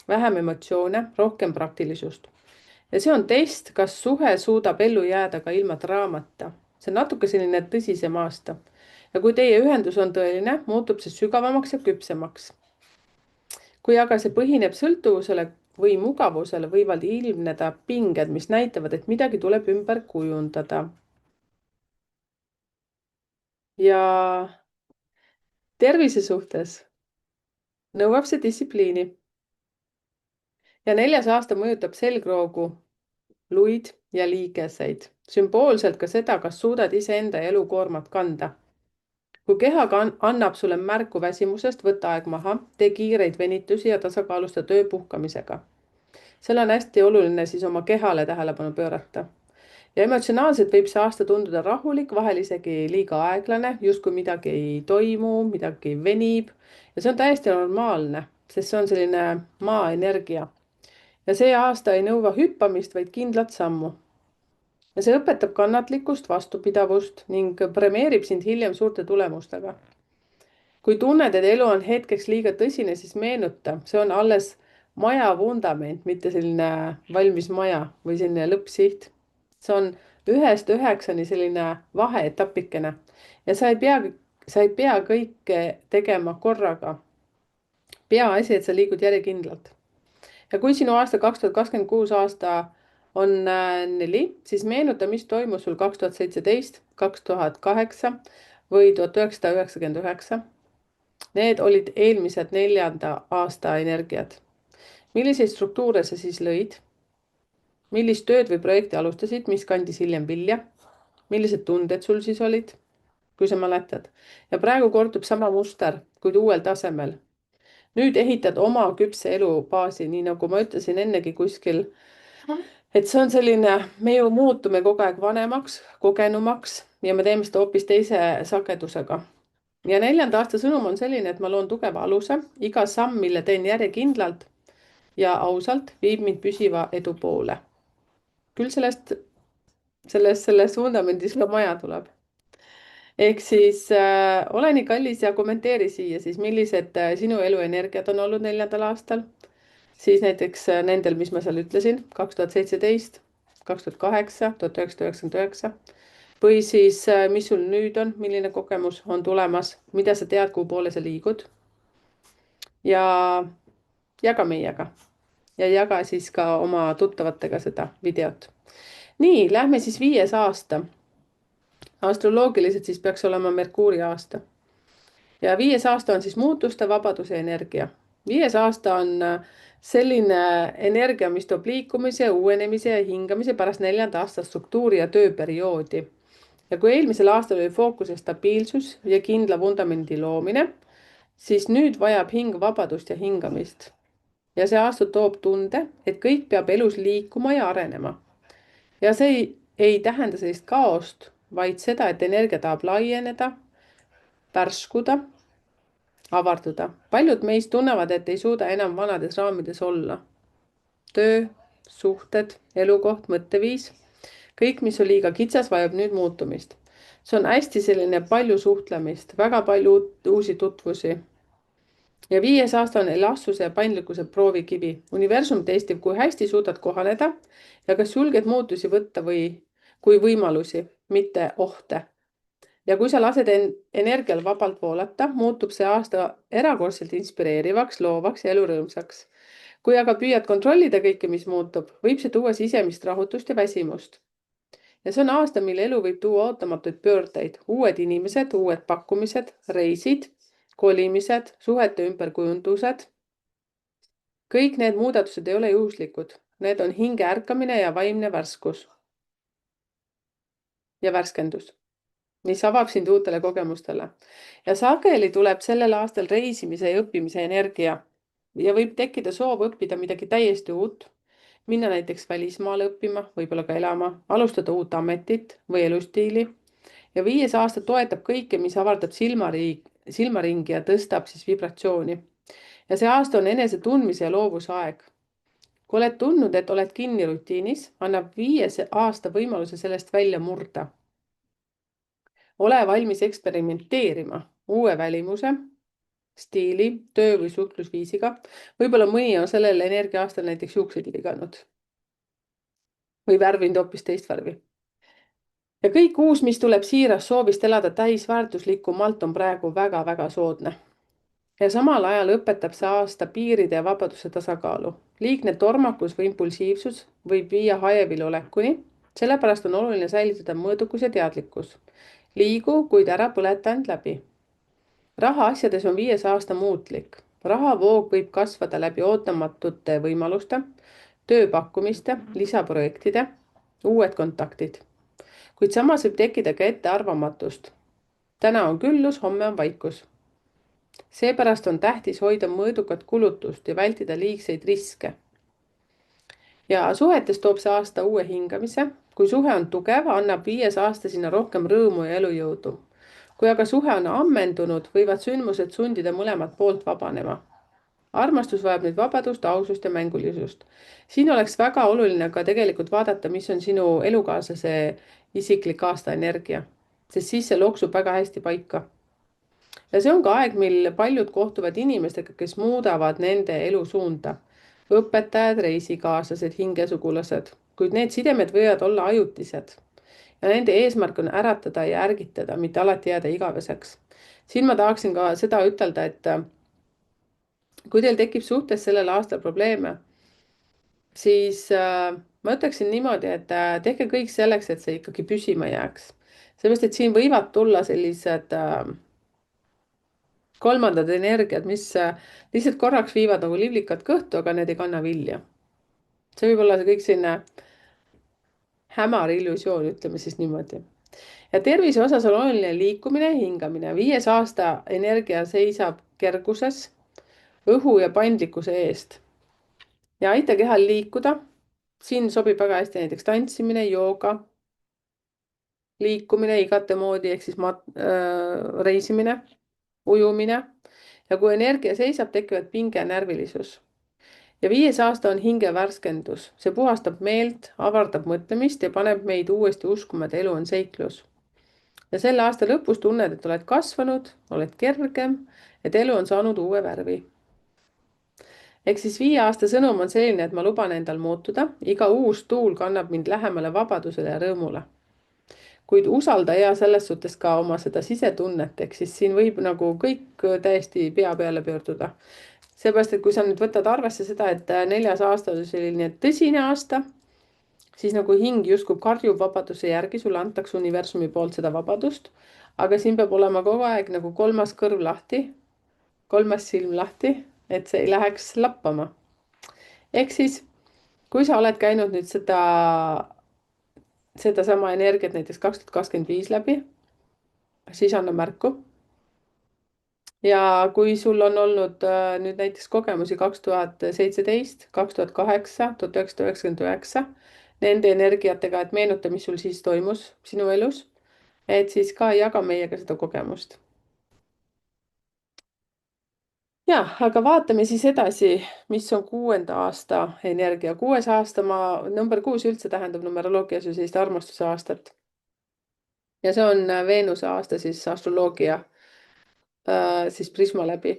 vähem emotsioone, rohkem praktilisust. ja see on test, kas suhe suudab ellu jääda ka ilma draamata. see on natuke selline tõsisem aasta. ja kui teie ühendus on tõeline, muutub see sügavamaks ja küpsemaks. kui aga see põhineb sõltuvusele või mugavusele, võivad ilmneda pinged, mis näitavad, et midagi tuleb ümber kujundada. ja tervise suhtes nõuab see distsipliini. ja 4. aasta mõjutab selgroogu, luid ja liigeseid. sümboolselt ka seda, kas suudad iseenda elukoormat kanda. kui keha annab sulle märku väsimusest, võta aeg maha, tee kiireid venitusi ja tasakaalusta töö puhkamisega. seal on hästi oluline siis oma kehale tähelepanu pöörata. ja emotsionaalselt võib see aasta tunduda rahulik, vahel isegi liiga aeglane, justkui midagi ei toimu, midagi venib. ja see on täiesti normaalne, sest see on selline maaenergia. ja see aasta ei nõua hüppamist, vaid kindlat sammu. ja see õpetab kannatlikkust, vastupidavust ning premeerib sind hiljem suurte tulemustega. kui tunned, et elu on hetkeks liiga tõsine, siis meenuta, see on alles maja vundament, mitte selline valmis maja või selline lõppsiht. see on 1-9 selline vaheetapikene ja sa ei pea kõike tegema korraga. peaasi, et sa liigud järjekindlalt. ja kui sinu aasta 2026 aasta on 4, siis meenuta, mis toimus sul 2017, 2008 või 1999. Need olid eelmised 4. aasta energiad. milliseid struktuure sa siis lõid? millist tööd või projekti alustasid, mis kandis hiljem vilja? millised tunded sul siis olid, kui sa mäletad? ja praegu kordub sama muster, kuid uuel tasemel. nüüd ehitad oma küpse elubaasi, nii nagu ma ütlesin ennegi kuskil et see on selline, me ju muutume kogu aeg vanemaks, kogenumaks ja me teeme seda hoopis teise sagedusega. ja 4. aasta sõnum on selline, et ma loon tugeva aluse, iga samm, mille teen järjekindlalt ja ausalt, viib mind püsiva edu poole. küll selles vundamendis ka maja tuleb. ehk siis ole nii kallis ja kommenteeri siia siis, millised sinu eluenergiad on olnud 4. aastal. Siis näiteks nendel, mis ma seal ütlesin, 2017, 2008, 1999. või siis, mis sul nüüd on, milline kogemus on tulemas, mida sa tead, kuhu poole sa liigud. ja jaga meiega ja jaga siis ka oma tuttavatega seda videot. nii, lähme siis 5. aasta. astroloogiliselt siis peaks olema Merkuuri aasta. ja 5. aasta on siis muutuste, vabaduse energia. 5. aasta on selline energia, mis toob liikumise, uuenemise ja hingamise pärast 4. aasta struktuuri ja tööperioodi. ja kui eelmisel aastal oli fookuses stabiilsus ja kindla vundamendi loomine, siis nüüd vajab hing vabadust ja hingamist. ja see aasta toob tunde, et kõik peab elus liikuma ja arenema. ja see ei tähenda sellist kaost, vaid seda, et energia tahab laieneda, värskuda, avarduda. paljud meist tunnevad, et ei suuda enam vanades raamides olla. töö, suhted, elukoht, mõtteviis, kõik, mis on liiga kitsas, vajab nüüd muutumist. see on hästi selline palju suhtlemist, väga palju uusi tutvusi. ja 5. aasta on elastsuse ja paindlikkuse proovikivi. universum testib, kui hästi suudad kohaneda ja kas julged muutusi võtta või kui võimalusi, mitte ohte. ja kui sa lased energial vabalt voolata, muutub see aasta erakordselt inspireerivaks, loovaks ja elurõõmsaks. kui aga püüad kontrollida kõike, mis muutub, võib see tuua sisemist rahutust ja väsimust. ja see on aasta, mille elu võib tuua ootamatuid pöördeid, uued inimesed, uued pakkumised, reisid, kolimised, suhete ümberkujundused. kõik need muudatused ei ole juhuslikud, need on hinge ärkamine ja vaimne värskus ja värskendus, mis avab sind uutele kogemustele. ja sageli tuleb sellel aastal reisimise ja õppimise energia ja võib tekkida soov õppida midagi täiesti uut, minna näiteks välismaale õppima, võib-olla ka elama, alustada uut ametit või elustiili. ja 5. aasta toetab kõike, mis avardab silmaringi ja tõstab siis vibratsiooni. ja see aasta on enese tundmise ja loovuse aeg. kui oled tundnud, et oled kinni rutiinis, annab 5. aasta võimaluse sellest välja murda. ole valmis eksperimenteerima uue välimuse, stiili, töö või suhtlusviisiga. võib-olla mõni on sellel energiaaastal näiteks juukseid lõiganud või värvinud hoopis teist värvi. ja kõik uus, mis tuleb siirast soovist elada täisväärtuslikumalt, on praegu väga-väga soodne. ja samal ajal õpetab see aasta piiride ja vabaduse tasakaalu. liigne tormakus või impulsiivsus võib viia hajevilu olekuni, sellepärast on oluline säilitada mõõdukus ja teadlikkus. liigu, kuid ära põleta end läbi. rahaasjades on 5. aasta muutlik. rahavoog võib kasvada läbi ootamatute võimaluste, tööpakkumiste, lisaprojektide, uued kontaktid. kuid samas võib tekkida ka ettearvamatust. täna on küllus, homme on vaikus. seepärast on tähtis hoida mõõdukat kulutust ja vältida liigseid riske. ja suhetes toob see aasta uue hingamise. kui suhe on tugev, annab 5. aasta sinna rohkem rõõmu ja elujõudu. kui aga suhe on ammendunud, võivad sündmused sundida mõlemat poolt vabanema. armastus vajab nüüd vabadust, ausust ja mängulisust. siin oleks väga oluline ka tegelikult vaadata, mis on sinu elukaaslase isiklik aastaenergia, sest siis see loksub väga hästi paika. ja see on ka aeg, mil paljud kohtuvad inimestega, kes muudavad nende elu suunda. õpetajad, reisikaaslased, hingesugulased, kuid need sidemed võivad olla ajutised. ja nende eesmärk on äratada ja ärgitada, mitte alati jääda igaveseks. siin ma tahaksin ka seda ütelda, et kui teil tekib suhtes sellel aastal probleeme, siis ma ütleksin niimoodi, et tehke kõik selleks, et see ikkagi püsima jääks. sellepärast, et siin võivad tulla sellised kolmandad energiad, mis lihtsalt korraks viivad nagu livlikad kõhtu, aga need ei kanna vilja. see võib olla see kõik selline hämar illusioon, ütleme siis niimoodi. ja tervise osas on oluline liikumine, hingamine. 5. aasta energia seisab kerguses, õhu ja paindlikkuse eest. ja aita kehal liikuda, siin sobib väga hästi näiteks tantsimine, jooga, liikumine igate moodi ehk siis reisimine, ujumine. Ja kui energia seisab, tekivad pinge ja närvilisus. Ja 5. aasta on hingevärskendus. See puhastab meelt, avardab mõtlemist ja paneb meid uuesti uskuma, et elu on seiklus. Ja selle aasta lõpus tunned, et oled kasvanud, oled kergem, et elu on saanud uue värvi. Ehk siis 5 aasta sõnum on selline, et ma luban endal muutuda. Iga uus tuul kannab mind lähemale vabadusele ja rõõmule. Kuid usalda ja selles suhtes ka oma seda sisetunnet, ehk siis siin võib nagu kõik täiesti pea peale pöörduda. Seepärast, et kui sa nüüd võtad arvesse seda, et 4. aasta oli selline tõsine aasta, siis nagu hing justkui karjub vabaduse järgi, sulle antakse universumi poolt seda vabadust, aga siin peab olema kogu aeg nagu kolmas kõrv lahti, kolmas silm lahti, et see ei läheks lappama. Ehk siis, kui sa oled käinud nüüd sedasama energiat näiteks 2025 läbi, siis anna märku. Ja kui sul on olnud nüüd näiteks kogemusi 2017, 2008, 1999, nende energiatega, et meenuta, mis sul siis toimus sinu elus, et siis ka jaga meiega seda kogemust. Ja, aga vaatame siis edasi, mis on 6. aasta energia. 6. aasta, number 6 üldse tähendab numeroloogias ju sellist armastuse aastat. Ja see on Veenuse aasta siis astroloogia siis prisma läbi.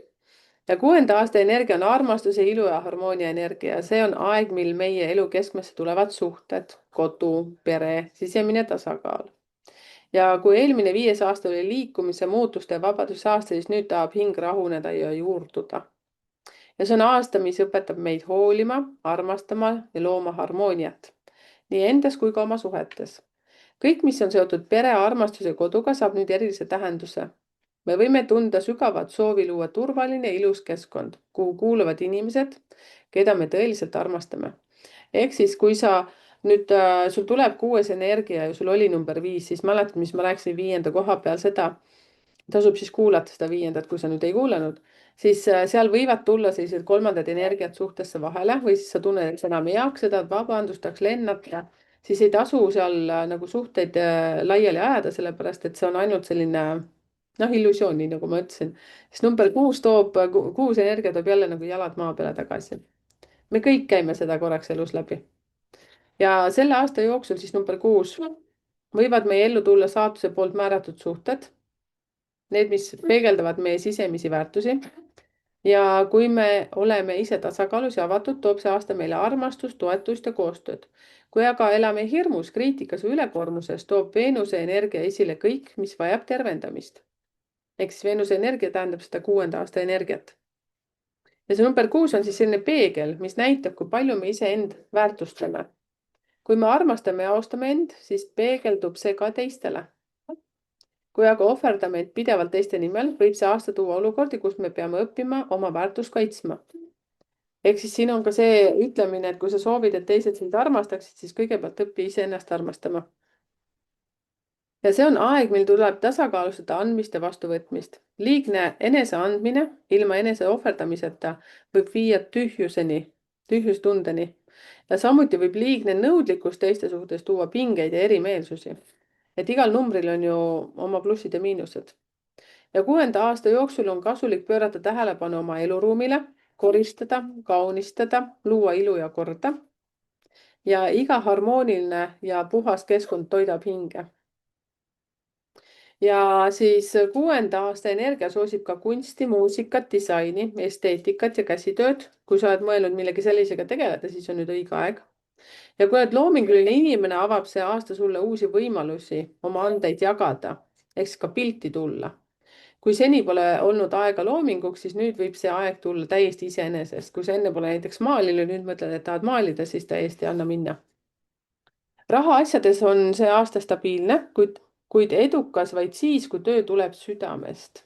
Ja 6. aasta energia on armastuse, ilu ja harmoonia energia. See on aeg, mil meie elu keskmesse tulevad suhted, kodu, pere, sisemine tasakaal. Ja kui eelmine 5. aasta oli liikumise, muutuste ja vabaduse aasta, siis nüüd tahab hing rahuneda ja juurduda. Ja see on aasta, mis õpetab meid hoolima, armastama ja looma harmooniat. Nii endas kui ka oma suhetes. Kõik, mis on seotud pere, armastuse ja koduga, saab nüüd erilise tähenduse. Me võime tunda sügavat soovi luua turvaline ja ilus keskkond, kuhu kuuluvad inimesed, keda me tõeliselt armastame. Ehk siis, kui sa nüüd, sul tuleb 6. energia ja sul oli number 5, siis mäletad, mis ma rääkisin 5. koha peal seda, tasub siis kuulata seda 5., kui sa nüüd ei kuulanud, siis seal võivad tulla sellised kolmandad energiat suhtesse vahele või siis sa tunned, et sa enam ei jaksa seda, vabandust, tahaks lennata, siis ei tasu seal nagu suhteid laiali ajada, sellepärast et see on ainult selline illusioon, nii nagu ma ütlesin. Sest number 6 energia toob jälle nagu jalad maa peale tagasi. Me kõik käime seda korraks elus läbi. Ja selle aasta jooksul siis number 6 võivad meie ellu tulla saatuse poolt määratud suhted. Need, mis peegeldavad meie sisemisi väärtusi. Ja kui me oleme ise tasakaalus ja avatud, toob see aasta meile armastust, toetust ja koostööd. Kui aga elame hirmus, kriitikas või ülekoormuses, toob Veenuse energia esile kõik, mis vajab tervendamist. Ehk siis Veenuse energia tähendab seda 6. aasta energiat. Ja see number 6 on siis selline peegel, mis näitab, kui palju me iseend väärtustame. Kui me armastame ja austame end, siis peegeldub see ka teistele. Kui aga ohverdame end pidevalt teiste nimel, võib see aasta tuua olukordi, kus me peame õppima oma väärtust kaitsma. Ehk siis siin on ka see ütlemine, et kui sa soovid, et teised sind armastaksid, siis kõigepealt õpi iseennast armastama. Ja see on aeg, mil tuleb tasakaalustada andmist ja vastuvõtmist. Liigne enese andmine ilma enese ohverdamiseta võib viia tühjustundeni. Ja samuti võib liigne nõudlikkus teiste suhtes tuua pingeid ja erimeelsusi. Et igal numbril on ju oma plussid ja miinused. Ja 6. aasta jooksul on kasulik pöörata tähelepanu oma eluruumile, koristada, kaunistada, luua ilu ja korda. Ja iga harmooniline ja puhas keskkond toidab hinge. Ja siis 6. aasta energia soosib ka kunsti, muusikat, disaini, esteetikat ja käsitööd. Kui sa oled mõelnud millegi sellisega tegeleda, siis on nüüd õige aeg. Ja kui oled loominguline inimene, avab see aasta sulle uusi võimalusi oma andeid jagada, ehk siis ka pilti tulla. Kui seni pole olnud aega loominguks, siis nüüd võib see aeg tulla täiesti iseenesest. Kui sa enne pole näiteks maalinud, nüüd mõtled, et tahad maalida, siis täiesti anna minna. Rahaasjades on see aasta stabiilne, kuid edukas vaid siis, kui töö tuleb südamest.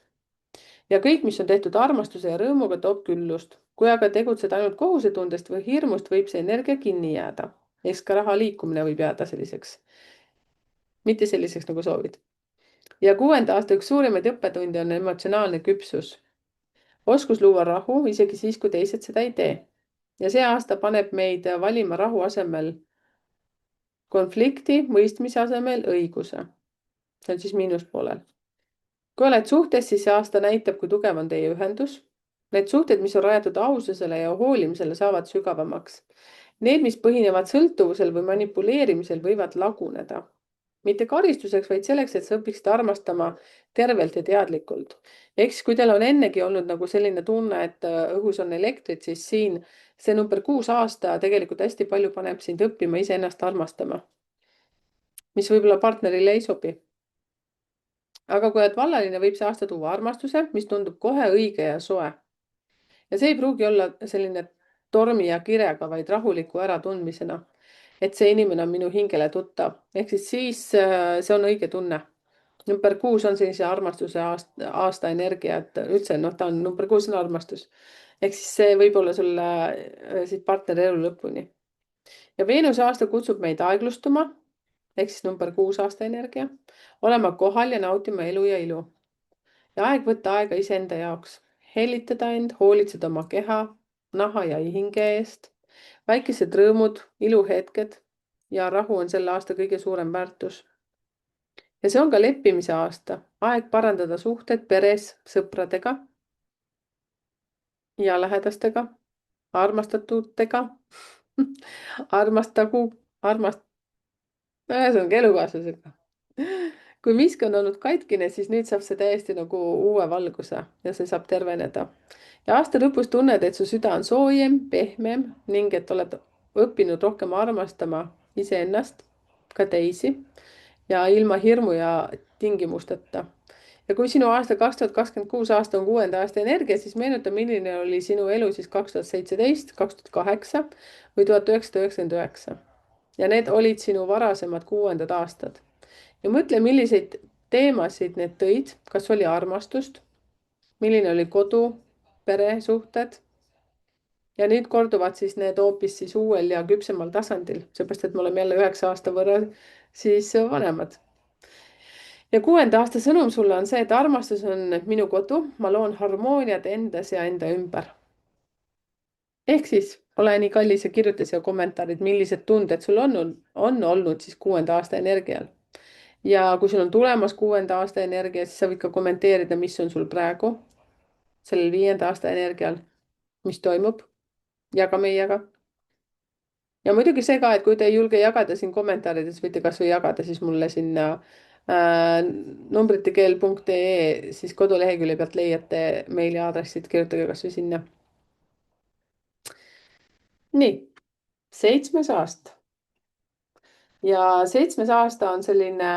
Ja kõik, mis on tehtud armastuse ja rõõmuga, toob küllust. Kui aga tegutsed ainult kohusetundest või hirmust, võib see energia kinni jääda. Eks ka raha liikumine võib jääda selliseks, mitte selliseks nagu soovid. Ja 6. aasta üks suurimaid õppetunde on emotsionaalne küpsus. Oskus luua rahu isegi siis, kui teised seda ei tee. Ja see aasta paneb meid valima rahu asemel konflikti, mõistmise asemel õiguse. see on siis miinuspoolel. kui oled suhtes, siis see aasta näitab, kui tugev on teie ühendus. Need suhted, mis on rajatud aususele ja hoolimisele, saavad sügavamaks. Need, mis põhinevad sõltuvusel või manipuleerimisel, võivad laguneda. Mitte karistuseks, vaid selleks, et sa õpiksid armastama tervelt ja teadlikult. Ehk siis, kui teil on ennegi olnud nagu selline tunne, et õhus on elektrit, siis siin see number 6 aasta tegelikult hästi palju paneb sind õppima iseennast armastama, mis võib-olla partnerile ei sobi. aga kui oled vallaline, võib see aasta tuua armastuse, mis tundub kohe õige ja soe. ja see ei pruugi olla selline tormi ja kirega, vaid rahuliku äratundmisena, et see inimene on minu hingele tuttav. ehk siis see on õige tunne. number 6 on sellise armastuse aasta energia, et üldse noh, ta on number 6 on armastus. ehk siis see võib olla sulle siit partneri elu lõpuni. ja Veenuse aasta kutsub meid aeglustuma, ehk siis number 6 aasta energia, olema kohal ja nautima elu ja ilu. ja aeg võtta aega iseenda jaoks, hellitada end, hoolitseda oma keha, naha ja hinge eest. väikesed rõõmud, iluhetked ja rahu on selle aasta kõige suurem väärtus. ja see on ka leppimise aasta, aeg parandada suhted peres, sõpradega ja lähedastega, armastatutega armastagu, ühesõnaga elukaaslasega. kui miski on olnud katkine, siis nüüd saab see täiesti nagu uue valguse ja see saab terveneda. ja aasta lõpus tunned, et su süda on soojem, pehmem ning et oled õppinud rohkem armastama iseennast, ka teisi ja ilma hirmu ja tingimusteta. ja kui sinu aasta 2026 aasta on 6. aasta energia, siis meenuta, milline oli sinu elu siis 2017, 2008 või 1999. ja need olid sinu varasemad 6. aastad. ja mõtle, milliseid teemasid need tõid, kas oli armastust, milline oli kodu, peresuhted. ja nüüd korduvad siis need hoopis siis uuel ja küpsemal tasandil, seepärast et me oleme jälle 9 aasta võrra siis vanemad. ja 6. aasta sõnum sulle on see, et armastus on minu kodu, ma loon harmooniat endas ja enda ümber. ehk siis ole nii kallis ja kirjuta siia kommentaarid, millised tunded sul on olnud siis 6. aasta energial. ja kui sul on tulemas 6. aasta energia, siis sa võid ka kommenteerida, mis on sul praegu sellel 5. aasta energial, mis toimub. jaga meiega. ja muidugi see ka, et kui te ei julge jagada siin kommentaarides, võite kasvõi jagada siis mulle sinna numbritekeel.ee siis kodulehekülje pealt leiate meiliaadressid, kirjutage kasvõi sinna. nii, 7. aasta. ja 7. aasta on selline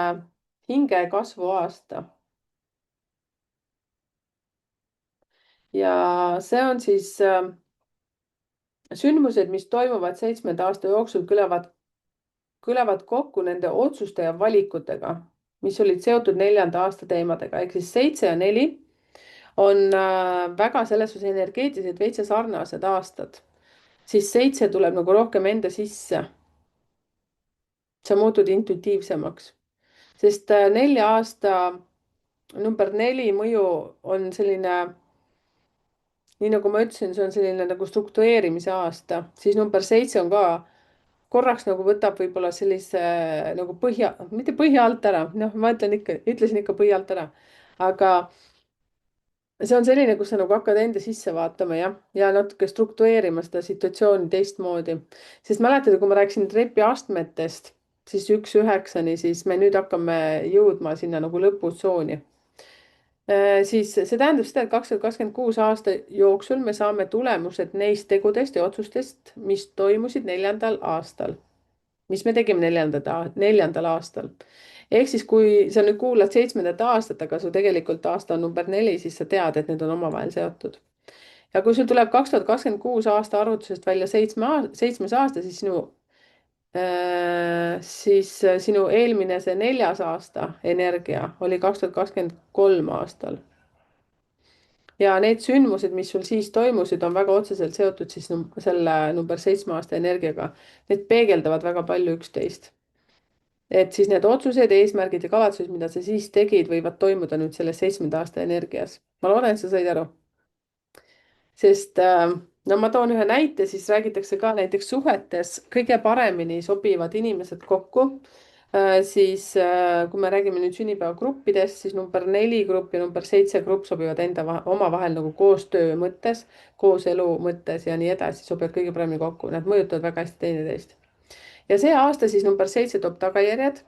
hinge kasvu aasta. ja see on siis sündmused, mis toimuvad 7. aasta jooksul, kõlavad kokku nende otsuste ja valikutega, mis olid seotud 4. aasta teemadega, ehk siis 7 ja 4 on väga selles suhtes energeetiliselt veitsa sarnased aastad. siis 7 tuleb nagu rohkem enda sisse. sa muutud intuitiivsemaks, sest 4 aasta number 4 mõju on selline, nii nagu ma ütlesin, see on selline nagu struktureerimise aasta, siis number 7 on ka korraks nagu võtab võib-olla sellise nagu mitte põhja alt ära, noh, ma ütlesin ikka põhja alt ära, aga see on selline, kus sa nagu hakkad enda sisse vaatama ja natuke struktureerima seda situatsiooni teistmoodi. sest mäletad, kui ma rääkisin trepiastmetest, siis 1-9-ni, siis me nüüd hakkame jõudma sinna nagu lõputsooni. siis see tähendab seda, et 2026 aasta jooksul me saame tulemused neist tegudest ja otsustest, mis toimusid 4. aastal. mis me tegime 4. aastal. ehk siis, kui sa nüüd kuulad 7. aastat, aga su tegelikult aasta on number 4, siis sa tead, et need on omavahel seotud. ja kui sul tuleb 2026 aasta arvutusest välja 7. aasta, siis sinu eelmine, see 4. aasta energia oli 2023 aastal. ja need sündmused, mis sul siis toimusid, on väga otseselt seotud siis selle number 7 aasta energiaga. Need peegeldavad väga palju üksteist. et siis need otsused, eesmärgid ja kavatsused, mida sa siis tegid, võivad toimuda nüüd selles 7. aasta energias. ma loodan, et sa said aru. sest no ma toon ühe näite, siis räägitakse ka näiteks suhetes kõige paremini sobivad inimesed kokku. Kui me räägime nüüd sünnipäevagruppidest, siis number 4 grupp ja number 7 grupp sobivad omavahel nagu koostöö mõttes, kooselu mõttes ja nii edasi, sobivad kõige paremini kokku, nad mõjutavad väga hästi teineteist. ja see aasta siis number 7 toob tagajärjed.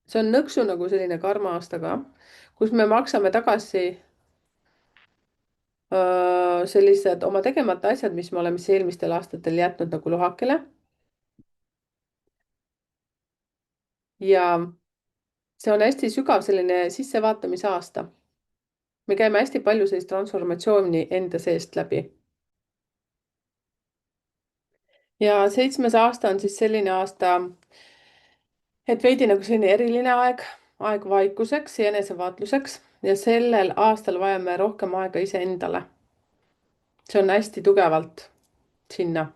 see on nõksu nagu selline karma aasta ka, kus me maksame tagasi sellised oma tegemata asjad, mis me oleme siis eelmistel aastatel jätnud nagu lohakile. ja see on hästi sügav selline sissevaatamise aasta. me käime hästi palju sellist transformatsiooni enda seest läbi. ja 7. aasta on siis selline aasta, et veidi nagu selline eriline aeg vaikuseks ja enesevaatluseks ja sellel aastal vajame rohkem aega iseendale. see on hästi tugevalt sinna.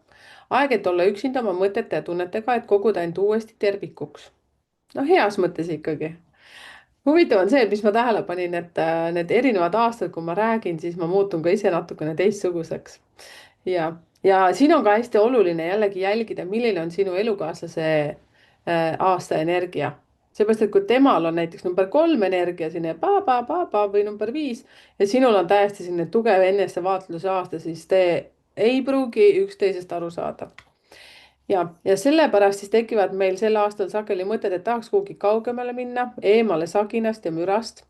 aeg, et olla üksinda oma mõtete ja tunnetega, et koguda end uuesti tervikuks. no heas mõttes ikkagi. huvitav on see, et mis ma tähele panin, et need erinevad aastad, kui ma räägin, siis ma muutun ka ise natukene teistsuguseks. ja siin on ka hästi oluline jällegi jälgida, milline on sinu elukaaslase aasta energia. seepärast, et kui temal on näiteks number 3 energia selline pa või number 5 ja sinul on täiesti selline tugev enesevaatluse aasta, siis te ei pruugi üksteisest aru saada. ja sellepärast siis tekivad meil sel aastal sageli mõtted, et tahaks kuhugi kaugemale minna, eemale saginast ja mürast.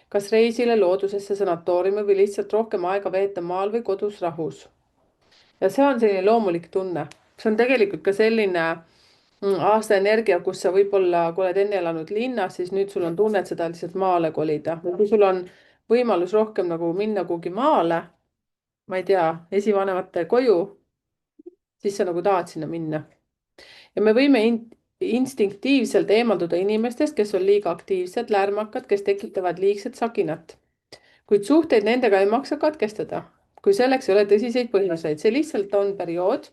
kas reisile, loodusesse, sanatooriumi või lihtsalt rohkem aega veeta maal või kodus rahus. ja see on selline loomulik tunne. see on tegelikult ka selline aasta energia, kus sa võib-olla, kui oled enne elanud linnas, siis nüüd sul on tunne, et sa tahad lihtsalt maale kolida. või kui sul on võimalus rohkem nagu minna kuhugi maale, ma ei tea, esivanemate koju, siis sa nagu tahad sinna minna. ja me võime instinktiivselt eemalduda inimestest, kes on liiga aktiivsed, lärmakad, kes tekitavad liigset saginat. kuid suhteid nendega ei maksa katkestada, kui selleks ei ole tõsiseid põhjuseid. see lihtsalt on periood,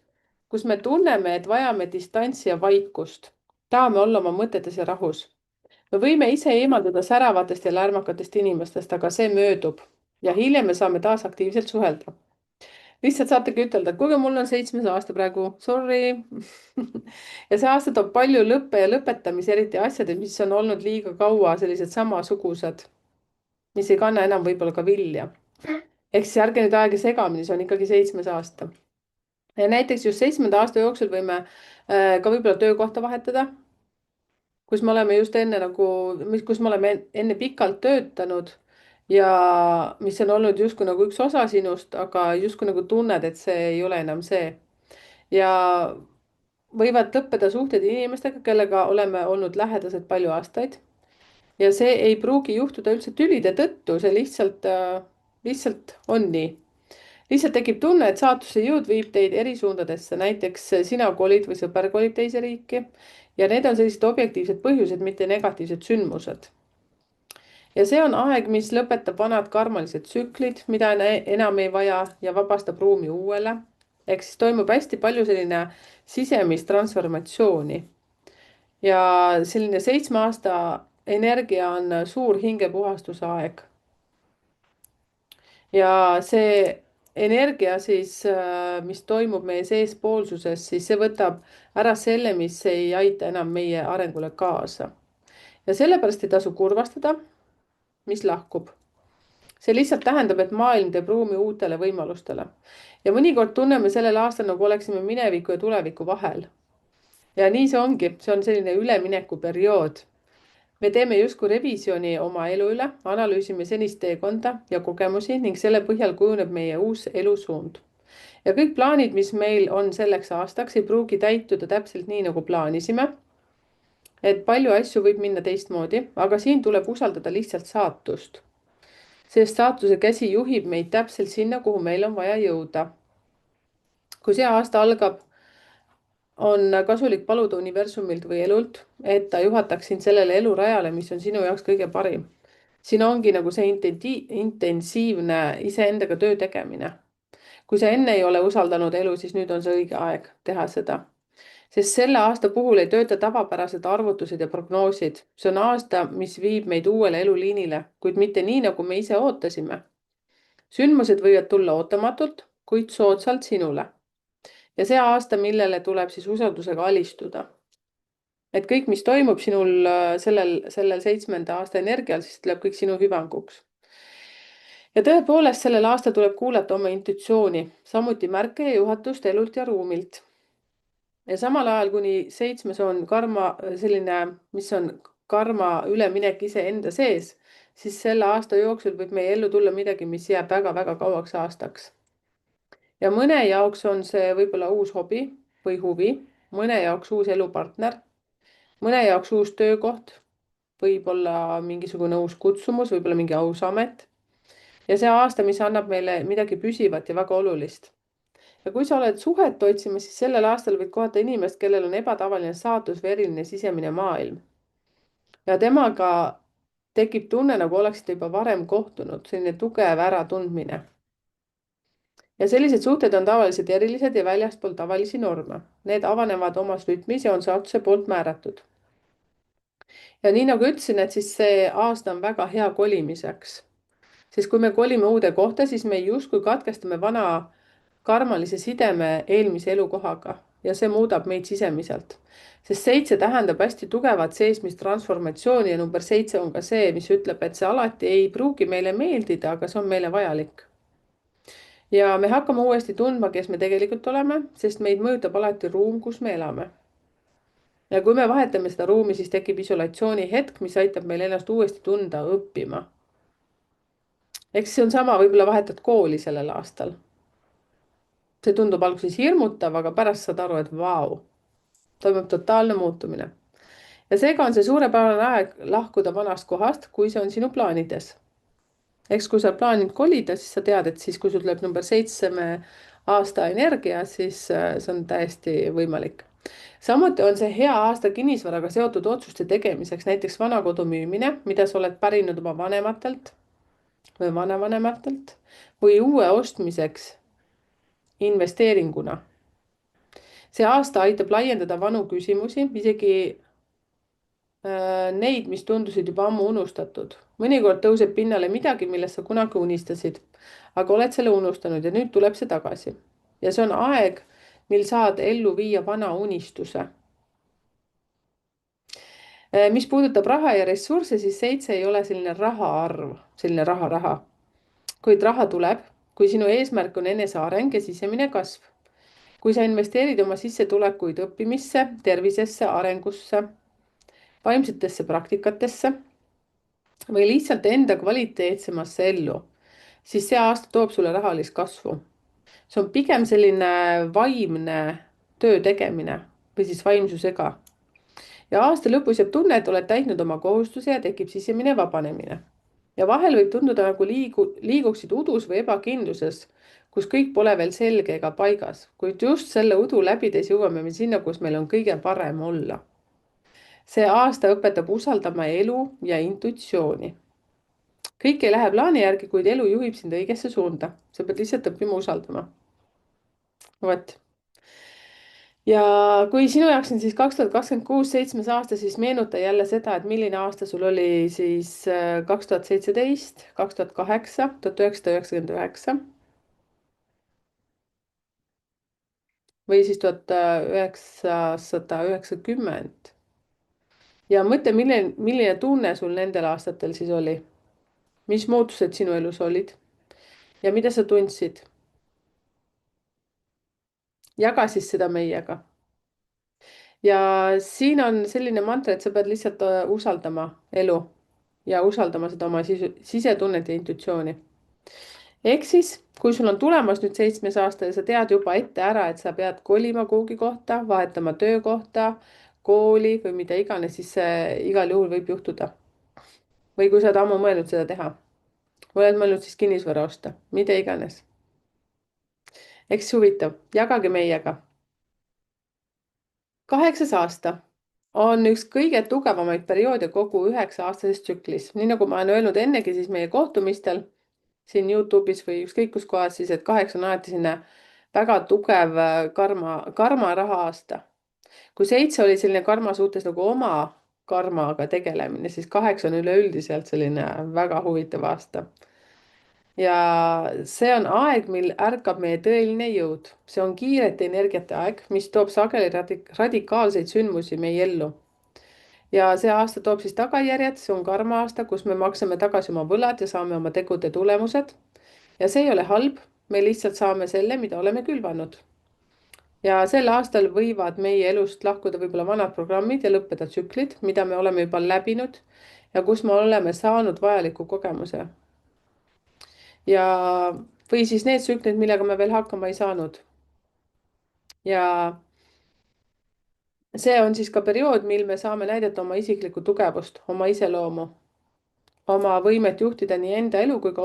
kus me tunneme, et vajame distantsi ja vaikust. tahame olla oma mõtetes ja rahus. me võime ise eemalduda säravatest ja lärmakatest inimestest, aga see möödub ja hiljem me saame taas aktiivselt suhelda. lihtsalt saategi ütelda, et kuulge, mul on 7. aasta praegu, sorry. ja see aasta toob palju lõppe ja lõpetamisi, eriti asjad, mis on olnud liiga kaua sellised samasugused, mis ei kanna enam võib-olla ka vilja. ehk siis ärge nüüd ajage segamini, see on ikkagi 7. aasta. ja näiteks just 7. aasta jooksul võime ka võib-olla töökohta vahetada, kus me oleme just enne nagu, kus me oleme enne pikalt töötanud ja mis on olnud justkui nagu üks osa sinust, aga justkui nagu tunned, et see ei ole enam see. ja võivad lõppeda suhted inimestega, kellega oleme olnud lähedased palju aastaid. ja see ei pruugi juhtuda üldse tülide tõttu, see lihtsalt on nii. lihtsalt tekib tunne, et saatuse jõud viib teid eri suundadesse, näiteks sina kolid või sõber kolib teise riiki ja need on sellised objektiivsed põhjused, mitte negatiivsed sündmused. ja see on aeg, mis lõpetab vanad karmalised tsüklid, mida enam ei vaja ja vabastab ruumi uuele. ehk siis toimub hästi palju selline sisemist transformatsiooni. ja selline 7 aasta energia on suur hingepuhastuse aeg. ja see energia siis, mis toimub meie seespoolsuses, siis see võtab ära selle, mis ei aita enam meie arengule kaasa. ja sellepärast ei tasu kurvastada, mis lahkub. see lihtsalt tähendab, et maailm teeb ruumi uutele võimalustele. ja mõnikord tunneme sellel aastal, nagu oleksime mineviku ja tuleviku vahel. ja nii see ongi, see on selline üleminekuperiood. me teeme justkui revisjoni oma elu üle, analüüsime senist teekonda ja kogemusi ning selle põhjal kujuneb meie uus elusuund. ja kõik plaanid, mis meil on selleks aastaks, ei pruugi täituda täpselt nii, nagu plaanisime. et palju asju võib minna teistmoodi, aga siin tuleb usaldada lihtsalt saatust. sest saatuse käsi juhib meid täpselt sinna, kuhu meil on vaja jõuda. kui see aasta algab, on kasulik paluda universumilt või elult, et ta juhataks sind sellele elurajale, mis on sinu jaoks kõige parim. siin ongi nagu see intensiivne iseendaga töö tegemine. kui sa enne ei ole usaldanud elu, siis nüüd on see õige aeg teha seda. sest selle aasta puhul ei tööta tavapärased arvutused ja prognoosid. see on aasta, mis viib meid uuele eluliinile, kuid mitte nii, nagu me ise ootasime. sündmused võivad tulla ootamatult kuid soodsalt sinule. Ja see aasta, millele tuleb siis usaldusega alistuda. Et kõik, mis toimub sinul sellel 7. aasta energial, siis tuleb kõik sinu hüvanguks. Ja tõepoolest sellel aastal tuleb kuulata oma intuitsiooni, samuti märke ja juhatust elult ja ruumilt. Ja samal ajal, kuni 7. on karma selline, mis on karma üleminek iseenda sees, siis selle aasta jooksul võib meie ellu tulla midagi, mis jääb väga-väga kauaks aastaks. Ja mõne jaoks on see võib-olla uus hobi või huvi, mõne jaoks uus elupartner, mõne jaoks uus töökoht, võib-olla mingisugune uus kutsumus, võib-olla mingi aus amet. Ja see aasta, mis annab meile midagi püsivat ja väga olulist. Ja kui sa oled suhet otsimas, siis sellel aastal võid kohata inimest, kellel on ebatavaline saatus või eriline sisemine maailm. Ja temaga tekib tunne, nagu oleksite juba varem kohtunud, selline tugev äratundmine. Ja sellised suhted on tavaliselt erilised ja väljaspool tavalisi norme. Need avanevad omas rütmis ja on saatuse poolt määratud. Ja nii nagu ütlesin, et siis see aasta on väga hea kolimiseks. Sest kui me kolime uude kohta, siis me justkui katkestame vana karmalise sideme eelmise elukohaga ja see muudab meid sisemiselt. Sest 7 tähendab hästi tugevat seesmist transformatsiooni ja number 7 on ka see, mis ütleb, et see alati ei pruugi meile meeldida, aga see on meile vajalik. Ja me hakkame uuesti tundma, kes me tegelikult oleme, sest meid mõjutab alati ruum, kus me elame. Ja kui me vahetame seda ruumi, siis tekib isolatsiooni hetk, mis aitab meil ennast uuesti tunda õppima. Eks see on sama, võib-olla vahetad kooli sellel aastal. See tundub alguses hirmutav, aga pärast saad aru, et vau, toimub totaalne muutumine. Ja seega on see suurepärane aeg lahkuda vanast kohast, kui see on sinu plaanides. Eks kui sa plaanid kolida, siis sa tead, et siis kui sul tuleb number 7 aasta energia, siis see on täiesti võimalik. Samuti on see hea aasta kinnisvaraga seotud otsuste tegemiseks, näiteks vanakodu müümine, mida sa oled pärinud oma vanematelt või vanavanematelt või uue ostmiseks investeeringuna. See aasta aitab laiendada vanu küsimusi, isegi neid, mis tundusid juba ammu unustatud. Mõnikord tõuseb pinnale midagi, millest sa kunagi unistasid, aga oled selle unustanud ja nüüd tuleb see tagasi. Ja see on aeg, mil saad ellu viia vana unistuse. Mis puudutab raha ja ressursse, siis 7 ei ole selline rahaarv, selline raha. Kuid raha tuleb, kui sinu eesmärk on eneseareng ja sisemine kasv. Kui sa investeerid oma sissetulekuid õppimisse, tervisesse, arengusse, vaimsetesse praktikatesse või lihtsalt enda kvaliteetsemasse ellu, siis see aasta toob sulle rahalist kasvu. See on pigem selline vaimne töö tegemine või siis vaimsusega. Ja aasta lõpus jääb tunne, et oled täitnud oma kohustuse ja tekib sisemine vabanemine. Ja vahel võib tunduda nagu liiguksid udus või ebakindluses, kus kõik pole veel selge ega paigas, kuid just selle udu läbides jõuame me sinna, kus meil on kõige parem olla. See aasta õpetab usaldama elu ja intuitsiooni. Kõik ei lähe plaani järgi, kuid elu juhib sind õigesse suunda. Sa pead lihtsalt õppima usaldama. Vot. Ja kui sinu jaoks on siis 2026 7. aasta, siis meenuta jälle seda, et milline aasta sul oli siis 2017, 2008, 1999 või siis 1990. Ja mõtle, milline tunne sul nendel aastatel siis oli. Mis muutused sinu elus olid ja mida sa tundsid? Jaga siis seda meiega. Ja siin on selline mantra, et sa pead lihtsalt usaldama elu ja usaldama seda oma sisetunnet ja intuitsiooni. Ehk siis, kui sul on tulemas nüüd 7. aasta ja sa tead juba ette ära, et sa pead kolima kuhugi kohta, vahetama töökohta, kooli või mida iganes, siis see igal juhul võib juhtuda. Või kui sa oled ammu mõelnud seda teha. Oled mõelnud siis kinnisvara osta, mida iganes. Eks huvitav, jagage meiega. 8. aasta on üks kõige tugevamaid perioode kogu 9-aastases tsüklis. Nii nagu ma olen öelnud ennegi, siis meie kohtumistel siin YouTube'is või ükskõik kus kohas siis, et 8 on alati selline väga tugev karma raha aasta. Kui 7 oli selline karma suhtes nagu oma karmaga tegelemine, siis 8 on üleüldiselt selline väga huvitav aasta. ja see on aeg, mil ärkab meie tõeline jõud. See on kiirete energiate aeg, mis toob sageli radikaalseid sündmusi meie ellu. Ja see aasta toob siis tagajärjed, see on karma aasta, kus me maksame tagasi oma võlad ja saame oma tegude tulemused. Ja see ei ole halb, me lihtsalt saame selle, mida oleme külvanud. Ja sel aastal võivad meie elust lahkuda võib-olla vanad programmid ja lõppeda tsüklid, mida me oleme juba läbinud ja kus me oleme saanud vajaliku kogemuse. Ja, või siis need tsüklid, millega me veel hakkama ei saanud. Ja see on siis ka periood, mil me saame näidata oma isiklikku tugevust, oma iseloomu, oma võimet juhtida nii enda elu kui ka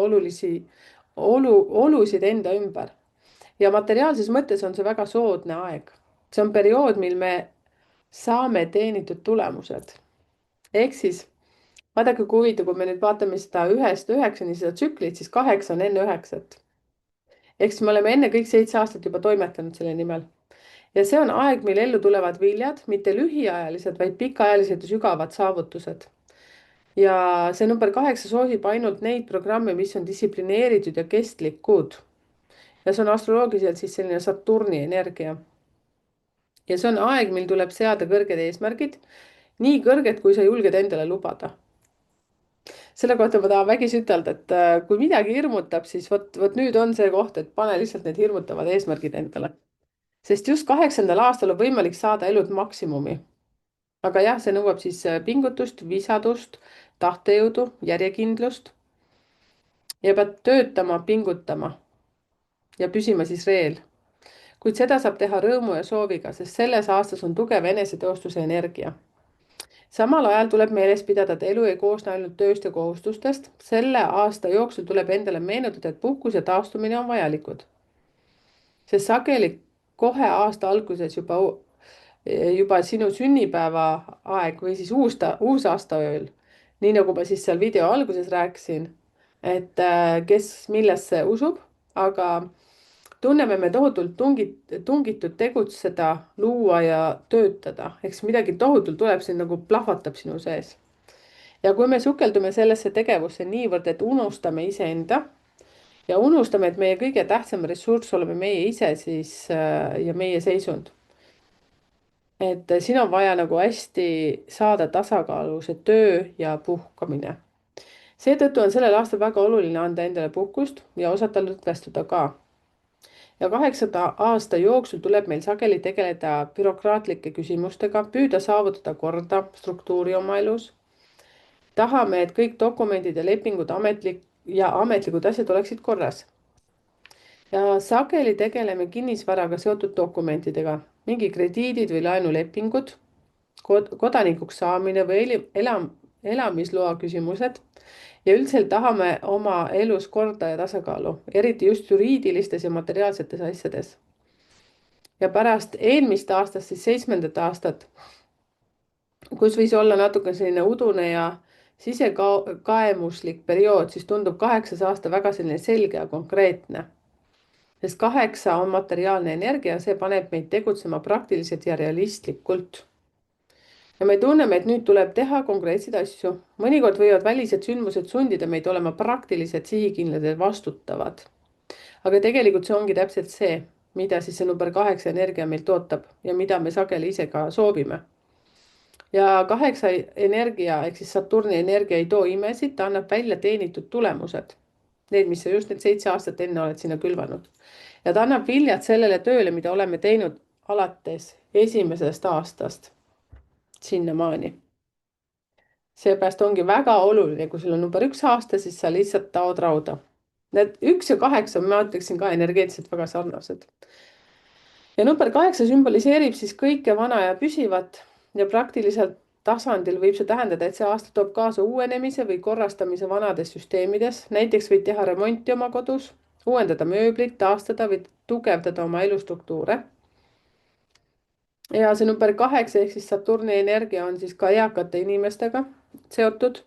olusid enda ümber. Ja materiaalses mõttes on see väga soodne aeg. See on periood, mil me saame teenitud tulemused. Ehk siis vaadake, kui huvitav, kui me nüüd vaatame seda 1-9 seda tsüklit, siis 8 on enne 9. Ehk siis me oleme enne kõik 7 aastat juba toimetanud selle nimel. Ja see on aeg, mil ellu tulevad viljad, mitte lühiajalised, vaid pikaajalised ja sügavad saavutused. Ja see number 8 soosib ainult neid programme, mis on distsiplineeritud ja kestlikud. Ja see on astroloogiliselt siis selline Saturni energia. Ja see on aeg, mil tuleb seada kõrged eesmärgid, nii kõrged, kui sa julged endale lubada. Selle kohta ma tahan vägisi ütelda, et kui midagi hirmutab, siis vot nüüd on see koht, et pane lihtsalt need hirmutavad eesmärgid endale. Sest just 8. aastal on võimalik saada elud maksimumi. Aga jah, see nõuab siis pingutust, visadust, tahtejõudu, järjekindlust. Ja pead töötama, pingutama ja püsima siis reel. Kuid seda saab teha rõõmu ja sooviga, sest selles aastas on tugev eneseteostuse energia. Samal ajal tuleb meeles pidada, et elu ei koosne ainult tööst ja kohustustest. Selle aasta jooksul tuleb endale meenutada, et puhkus ja taastumine on vajalikud. Sest sageli kohe aasta alguses juba sinu sünnipäeva aeg või siis uusaastaööl. Nii nagu ma siis seal video alguses rääkisin, et kes millesse usub, aga tunneme me tohutult tungitud tegutseda, luua ja töötada. Eks midagi tohutult tuleb siin nagu plahvatab sinu sees. Ja kui me sukeldume sellesse tegevusse niivõrd, et unustame iseenda ja unustame, et meie kõige tähtsam ressurss oleme meie ise siis ja meie seisund. Et siin on vaja nagu hästi saada tasakaalu see töö ja puhkamine. Seetõttu on sellel aastal väga oluline anda endale puhkust ja osata lõdvestuda ka. Ja 8. aasta jooksul tuleb meil sageli tegeleda bürokraatlike küsimustega, püüda saavutada korda, struktuuri oma elus. Tahame, et kõik dokumendid ja lepingud ametlikud asjad oleksid korras. Ja sageli tegeleme kinnisvaraga seotud dokumentidega, mingi krediidid või laenulepingud, kodanikuks saamine või elamisloa küsimused. Ja üldiselt tahame oma elus korda ja tasakaalu, eriti just juriidilistes ja materiaalsetes asjades. Ja pärast eelmist aastast, siis 7. aastat, kus võis olla natuke selline udune ja sisekaemuslik periood, siis tundub 8. aasta väga selline selge ja konkreetne. Sest 8 on materiaalne energia, see paneb meid tegutsema praktiliselt ja realistlikult. Ja me tunneme, et nüüd tuleb teha konkreetseid asju. Mõnikord võivad välised sündmused sundida meid olema praktiliselt sihikindlad ja vastutavad. Aga tegelikult see ongi täpselt see, mida siis see number 8 energia meilt ootab ja mida me sageli ise ka soovime. Ja 8 energia ehk siis Saturni energia ei too imesid, ta annab välja teenitud tulemused. Need, mis sa just need 7 aastat enne oled sinna külvanud. Ja ta annab viljad sellele tööle, mida oleme teinud alates 1. aastast sinnamaani. Seepärast ongi väga oluline, kui sul on number 1 aasta, siis sa lihtsalt taod rauda. Need 1 ja 8, ma ütleksin ka energeetiliselt väga sarnased. Ja number 8 sümboliseerib siis kõike vana ja püsivat ja praktiliselt tasandil võib see tähendada, et see aasta toob kaasa uuenemise või korrastamise vanades süsteemides. Näiteks võid teha remonti oma kodus, uuendada mööblit, taastada või tugevdada oma elustruktuure. Ja see number 8 ehk siis Saturni energia on siis ka eakate inimestega seotud.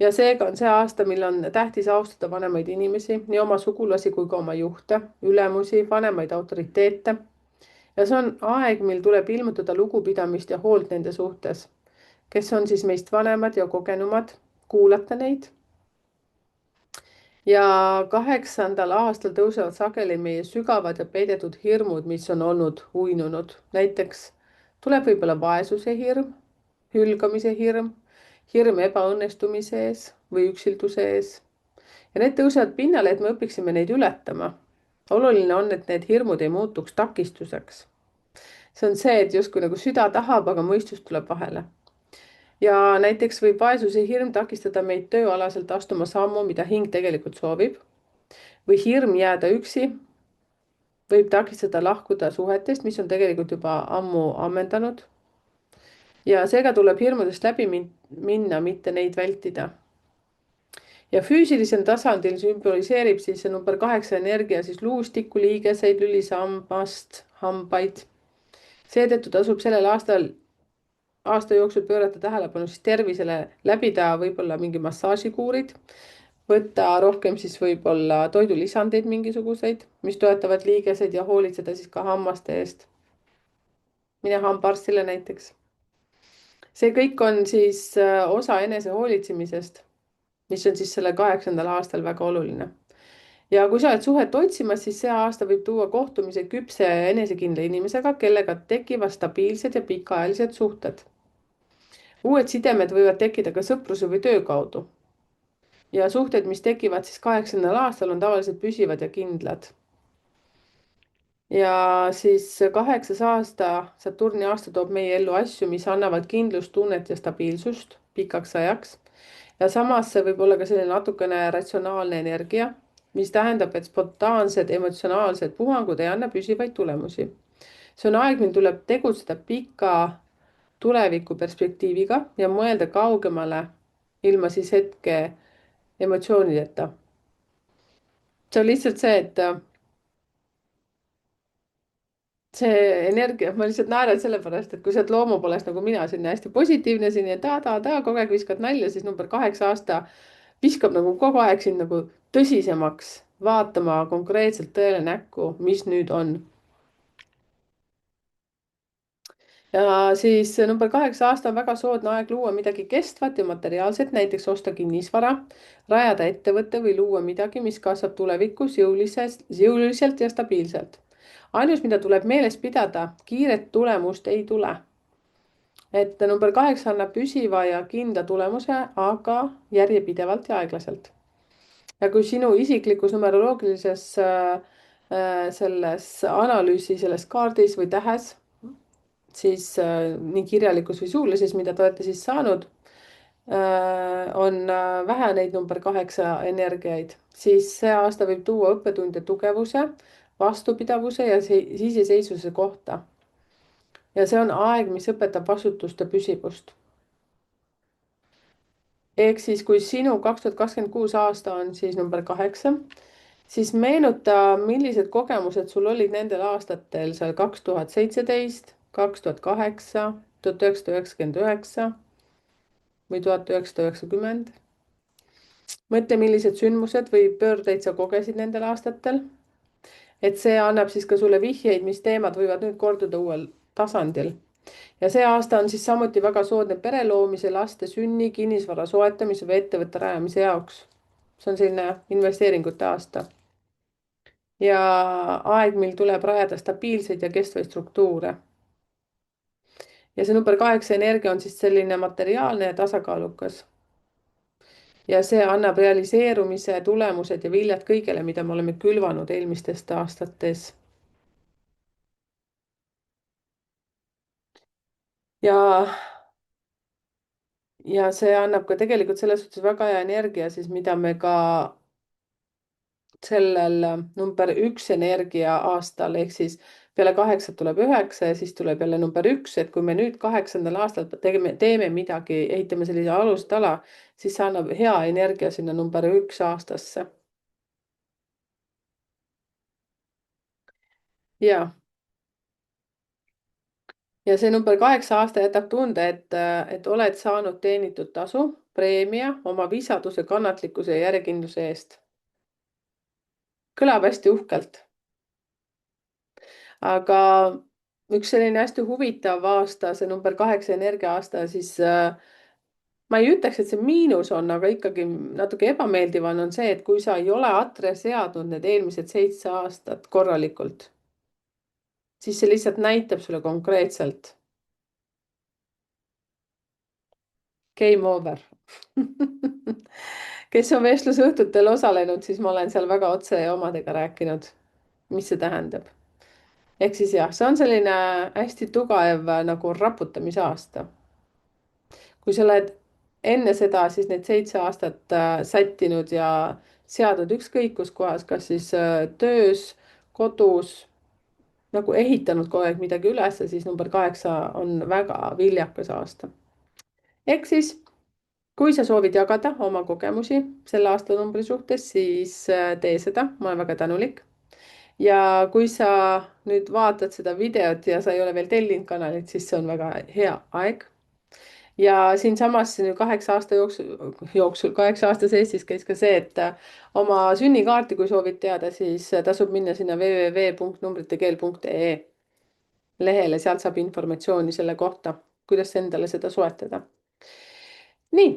Ja seega on see aasta, mil on tähtis austada vanemaid inimesi, nii oma sugulasi kui ka oma juhte, ülemusi, vanemaid autoriteete. Ja see on aeg, mil tuleb ilmutada lugupidamist ja hoolt nende suhtes, kes on siis meist vanemad ja kogenumad, kuulata neid. ja 8. aastal tõusevad sageli meie sügavad ja peidetud hirmud, mis on olnud uinunud. näiteks tuleb võib-olla vaesuse hirm, hülgamise hirm, hirm ebaõnnestumise ees või üksilduse ees. ja need tõusevad pinnale, et me õpiksime neid ületama. oluline on, et need hirmud ei muutuks takistuseks. see on see, et justkui nagu süda tahab, aga mõistus tuleb vahele. ja näiteks võib vaesuse hirm takistada meid tööalaselt astuma sammu, mida hing tegelikult soovib, või hirm jääda üksi võib takistada lahkuda suhetest, mis on tegelikult juba ammu ammendanud. ja seega tuleb hirmudest läbi minna, mitte neid vältida. ja füüsilisel tasandil sümboliseerib siis see number 8 energia siis luustikku, liigeseid, lülisammast, hambaid. seetõttu tasub sellel aasta jooksul pöörata tähelepanu siis tervisele, läbida võib-olla mingi massaažikuurid, võtta rohkem siis võib-olla toidulisandeid mingisuguseid, mis toetavad liigeseid ja hoolitseda siis ka hammaste eest. mine hambaarstile näiteks. see kõik on siis osa enese hoolitsemisest, mis on siis sellel 8. aastal väga oluline. ja kui sa oled suhet otsimas, siis see aasta võib tuua kohtumise küpse ja enesekindla inimesega, kellega tekivad stabiilsed ja pikaajalised suhted. uued sidemed võivad tekkida ka sõpruse või töö kaudu. ja suhted, mis tekivad siis 8. aastal, on tavaliselt püsivad ja kindlad. ja siis 8. aasta, Saturni aasta toob meie ellu asju, mis annavad kindlustunnet ja stabiilsust pikaks ajaks. ja samas see võib olla ka selline natukene ratsionaalne energia, mis tähendab, et spontaansed emotsionaalsed puhangud ei anna püsivaid tulemusi. see on aeg, mil tuleb tegutseda pika tuleviku perspektiiviga ja mõelda kaugemale ilma siis hetke emotsioonideta. see on lihtsalt see, et see energia, ma lihtsalt naeran sellepärast, et kui sa oled loomu poolest nagu mina, selline hästi positiivne, selline ta, kogu aeg viskad nalja, siis number 8 aasta viskab nagu kogu aeg sind nagu tõsisemaks, vaatama konkreetselt tõele näkku, mis nüüd on. ja siis number 8 aasta on väga soodne aeg luua midagi kestvat ja materiaalset, näiteks osta kinnisvara, rajada ettevõte või luua midagi, mis kasvab tulevikus jõuliselt ja stabiilselt. ainus, mida tuleb meeles pidada, kiiret tulemust ei tule. et number 8 annab püsiva ja kindla tulemuse, aga järjepidevalt ja aeglaselt. ja kui sinu isiklikus numeroloogilises selles analüüsi, selles kaardis või tähes, siis nii kirjalikus või suulises, mida te olete siis saanud, on vähe neid number 8 energiaid, siis see aasta võib tuua õppetunde tugevuse, vastupidavuse ja iseseisvuse kohta. ja see on aeg, mis õpetab vastutust ja püsivust. ehk siis, kui sinu 2026 aasta on siis number 8, siis meenuta, millised kogemused sul olid nendel aastatel seal 2017, 2008, 1999 või 1990. mõtle, millised sündmused või pöördeid sa kogesid nendel aastatel. et see annab siis ka sulle vihjeid, mis teemad võivad nüüd korduda uuel tasandil. ja see aasta on siis samuti väga soodne pere loomise, laste sünni, kinnisvara soetamise või ettevõtte rajamise jaoks. see on selline investeeringute aasta. ja aeg, mil tuleb rajada stabiilseid ja kestvaid struktuure. ja see number 8 energia on siis selline materiaalne ja tasakaalukas. ja see annab realiseerumise tulemused ja viljad kõigele, mida me oleme külvanud eelmistest aastates. ja see annab ka tegelikult selles suhtes väga hea energia siis, mida me ka sellel number 1 energia aastal, ehk siis peale 8 tuleb 9 ja siis tuleb jälle number 1, et kui me nüüd 8. aastal teeme midagi, ehitame sellise alustala, siis see annab hea energia sinna number 1 aastasse. ja see number 8 aasta jätab tunde, et oled saanud teenitud tasu, preemia oma viisaduse, kannatlikkuse ja järjekindluse eest. kõlab hästi uhkelt. aga üks selline hästi huvitav aasta, see number 8 energia aasta, siis ma ei ütleks, et see miinus on, aga ikkagi natuke ebameeldiv on see, et kui sa ei ole atre seadnud need eelmised 7 aastat korralikult, siis see lihtsalt näitab sulle konkreetselt game over. kes on vestlusõhtutel osalenud, siis ma olen seal väga otse ja omadega rääkinud, mis see tähendab. ehk siis jah, see on selline hästi tugev nagu raputamise aasta. kui sa oled enne seda siis need 7 aastat sättinud ja seadnud ükskõik kus kohas, kas siis töös, kodus, nagu ehitanud kogu aeg midagi üles, siis number 8 on väga viljakas aasta. ehk siis, kui sa soovid jagada oma kogemusi selle aastanumbri suhtes, siis tee seda, ma olen väga tänulik. ja kui sa nüüd vaatad seda videot ja sa ei ole veel tellinud kanalit, siis see on väga hea aeg. ja siinsamas 8 aasta jooksul, 8 aasta sees siis käis ka see, et oma sünnikaarti, kui soovid teada, siis tasub minna sinna www.numbritekeel.ee lehele, sealt saab informatsiooni selle kohta, kuidas endale seda soetada. nii,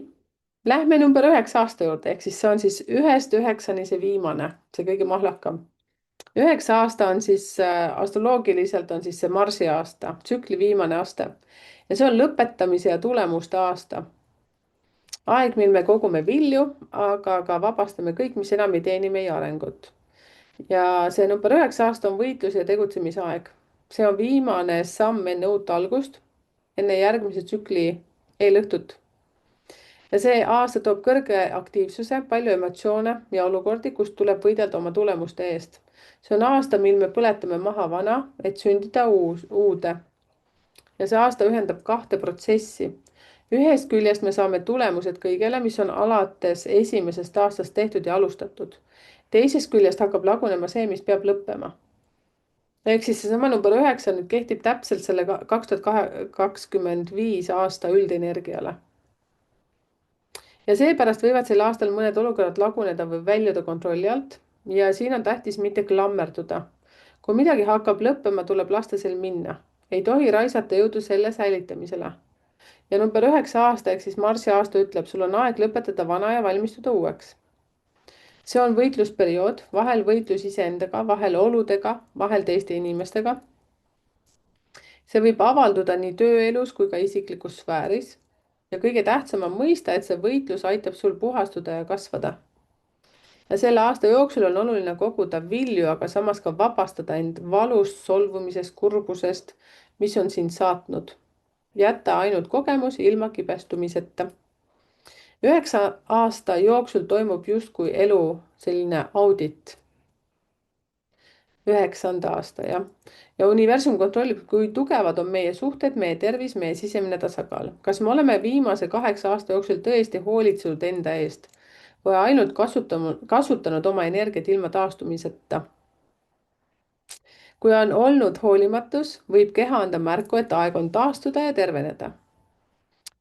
lähme number 9 aasta juurde, ehk siis see on siis 1-9 see viimane, see kõige mahlakam. 9 aasta on siis astroloogiliselt on siis see Marsi aasta, tsükli viimane aasta ja see on lõpetamise ja tulemuste aasta. aeg, mil me kogume vilju, aga ka vabastame kõik, mis enam ei teeni meie arengut. ja see number 9 aasta on võitluse ja tegutsemise aeg. see on viimane samm enne uut algust, enne järgmise tsükli eelõhtut. ja see aasta toob kõrge aktiivsuse, palju emotsioone ja olukordi, kus tuleb võidelda oma tulemuste eest. see on aasta, mil me põletame maha vana, et sündida uude. ja see aasta ühendab 2 protsessi. ühest küljest me saame tulemused kõigele, mis on alates esimesest aastast tehtud ja alustatud. teisest küljest hakkab lagunema see, mis peab lõppema. ehk siis seesama number 9 nüüd kehtib täpselt selle 2025 aasta üldenergiale. ja seepärast võivad sel aastal mõned olukorrad laguneda või väljuda kontrolli alt ja siin on tähtis mitte klammerduda. kui midagi hakkab lõppema, tuleb lasta sel minna. ei tohi raisata jõudu selle säilitamisele. ja number 9 aasta ehk siis Marsi aasta ütleb, sul on aeg lõpetada vana ja valmistuda uueks. see on võitlusperiood, vahel võitlus iseendaga, vahel oludega, vahel teiste inimestega. see võib avalduda nii tööelus kui ka isiklikus sfääris. ja kõige tähtsam on mõista, et see võitlus aitab sul puhastuda ja kasvada. ja selle aasta jooksul on oluline koguda vilju, aga samas ka vabastada end valust, solvumisest, kurbusest, mis on sind saatnud. jätta ainult kogemus ilma kibestumiseta. 9 aasta jooksul toimub justkui elu selline audit. 9. aasta, jah. ja universum kontrollib, kui tugevad on meie suhted, meie tervis, meie sisemine tasakaal. kas me oleme viimase 8 aasta jooksul tõesti hoolitsenud enda eest või ainult kasutanud oma energiat ilma taastumiseta? kui on olnud hoolimatus, võib keha anda märku, et aeg on taastuda ja terveneda.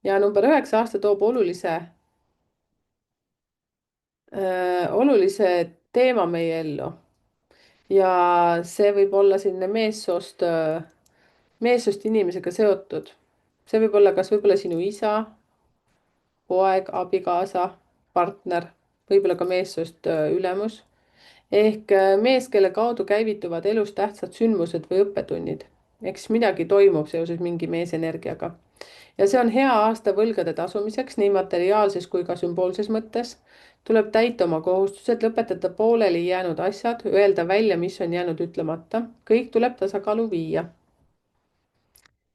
ja number 9 aasta toob olulise teema meie ellu. ja see võib olla selline meessoost inimesega seotud. see võib olla kas võib-olla sinu isa, poeg, abikaasa, partner, võib-olla ka meessoost ülemus. ehk mees, kelle kaudu käivituvad elus tähtsad sündmused või õppetunnid. ehk siis midagi toimub seoses mingi meesenergiaga. ja see on hea aasta võlgade tasumiseks nii materiaalses kui ka sümboolses mõttes. tuleb täita oma kohustused, lõpetada pooleli jäänud asjad, öelda välja, mis on jäänud ütlemata. kõik tuleb tasakaalu viia.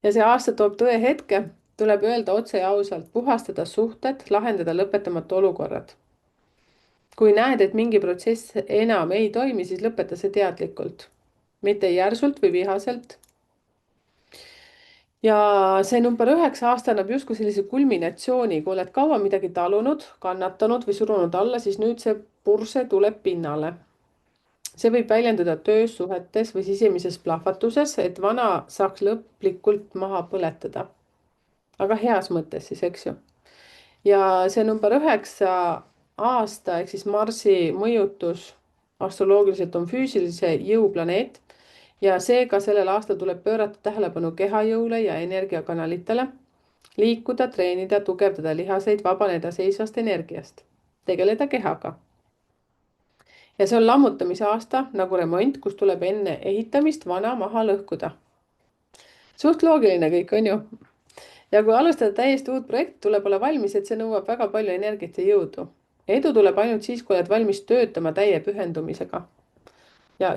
ja see aasta toob tõe hetke, tuleb öelda otse ja ausalt, puhastada suhted, lahendada lõpetamata olukorrad. kui näed, et mingi protsess enam ei toimi, siis lõpeta see teadlikult, mitte järsult või vihaselt. ja see number 9 aasta annab justkui sellise kulminatsiooni, kui oled kaua midagi talunud, kannatanud või surunud alla, siis nüüd see purse tuleb pinnale. see võib väljenduda töös, suhetes või sisemises plahvatuses, et vana saaks lõplikult maha põletada. aga heas mõttes siis, eks ju. ja see number 9 aasta ehk siis Marsi mõjutus astroloogiliselt on füüsilise jõu planeet ja seega sellel aastal tuleb pöörata tähelepanu kehajõule ja energiakanalitele. liikuda, treenida, tugevdada lihaseid, vabaneda seisvast energiast, tegeleda kehaga. ja see on lammutamise aasta nagu remont, kus tuleb enne ehitamist vana maha lõhkuda. suht loogiline kõik, on ju? ja kui alustada täiesti uut projekti, tuleb olla valmis, et see nõuab väga palju energiat ja jõudu. edu tuleb ainult siis, kui oled valmis töötama täie pühendumisega. ja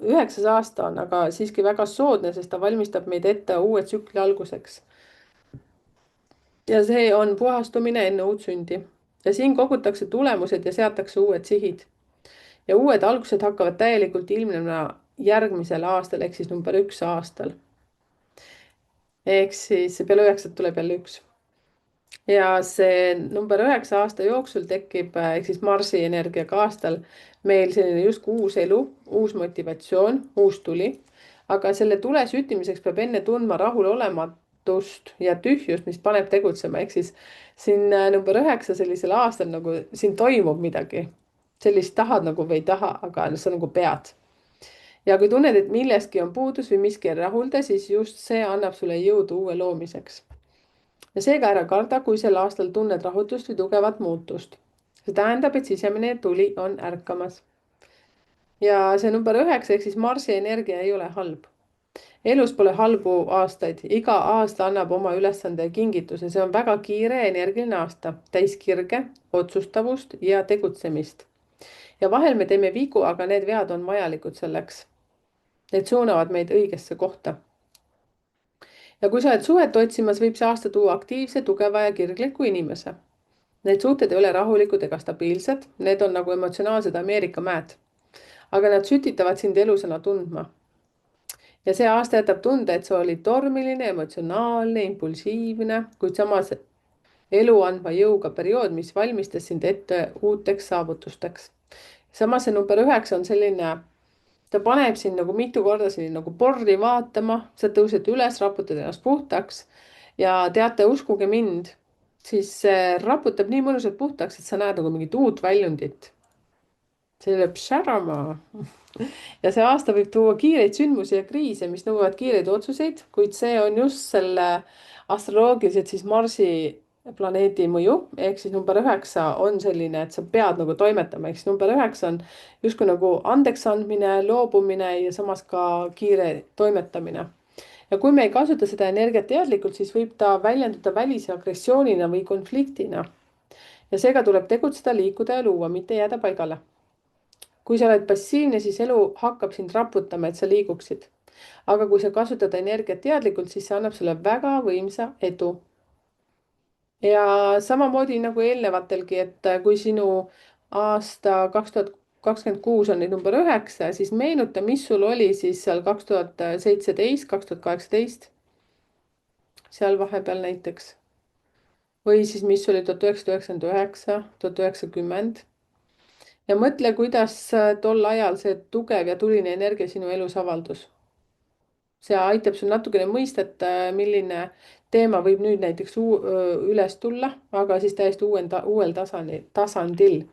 üheksas aasta on aga siiski väga soodne, sest ta valmistab meid ette uue tsükli alguseks. ja see on puhastumine enne uut sündi. ja siin kogutakse tulemused ja seatakse uued sihid. ja uued algused hakkavad täielikult ilmnema järgmisel aastal ehk siis number 1 aastal. ehk siis peale 9 tuleb jälle 1. ja see number 9 aasta jooksul tekib ehk siis Marsi energiaga aastal meil selline justkui uus elu, uus motivatsioon, uus tuli. aga selle tule süttimiseks peab enne tundma rahulolematust ja tühjust, mis paneb tegutsema. ehk siis siin number 9 sellisel aastal nagu siin toimub midagi. sellist tahad nagu või ei taha, aga sa nagu pead. ja kui tunned, et millestki on puudus või miski ei rahulda, siis just see annab sulle jõudu uue loomiseks. ja seega ära karda, kui sel aastal tunned rahutust või tugevat muutust. see tähendab, et sisemine tuli on ärkamas. ja see number 9 ehk siis Marsi energia ei ole halb. elus pole halbu aastaid, iga aasta annab oma ülesande ja kingituse, see on väga kiire ja energiline aasta, täis kirge, otsustavust ja tegutsemist. ja vahel me teeme vigu, aga need vead on vajalikud selleks. Need suunavad meid õigesse kohta. ja kui sa oled suhet otsimas, võib see aasta tuua aktiivse, tugeva ja kirgliku inimese. Need suhted ei ole rahulikud ega stabiilsed, need on nagu emotsionaalsed Ameerika mäed. aga nad sütitavad sind elusana tundma. ja see aasta jätab tunde, et sa olid tormiline, emotsionaalne, impulsiivne, kuid samas elu andva jõuga periood, mis valmistas sind ette uuteks saavutusteks. samas see number 9 on selline, ta paneb sind nagu mitu korda siin nagu porri vaatama, sa tõused üles, raputad ennast puhtaks ja teate, uskuge mind, siis see raputab nii mõnusalt puhtaks, et sa näed nagu mingit uut väljundit. see lööb särama. ja see aasta võib tuua kiireid sündmusi ja kriise, mis nõuavad kiireid otsuseid, kuid see on just selle astroloogiliselt siis Marsi planeedi mõju, ehk siis number 9 on selline, et sa pead nagu toimetama, ehk siis number 9 on justkui nagu andeks andmine, loobumine ja samas ka kiire toimetamine. ja kui me ei kasuta seda energiat teadlikult, siis võib ta väljenduda välise agressioonina või konfliktina. ja seega tuleb tegutseda, liikuda ja luua, mitte jääda paigale. kui sa oled passiivne, siis elu hakkab sind raputama, et sa liiguksid. aga kui sa kasutad energiat teadlikult, siis see annab sulle väga võimsa edu. ja samamoodi nagu eelnevatelgi, et kui sinu aasta 2026 on nüüd number 9, siis meenuta, mis sul oli siis seal 2017, 2018. seal vahepeal näiteks. või siis, mis oli 1999, 1990. ja mõtle, kuidas tol ajal see tugev ja tuline energia sinu elus avaldus. see aitab sul natukene mõista, et milline teema võib nüüd näiteks üles tulla, aga siis täiesti uuel tasandil.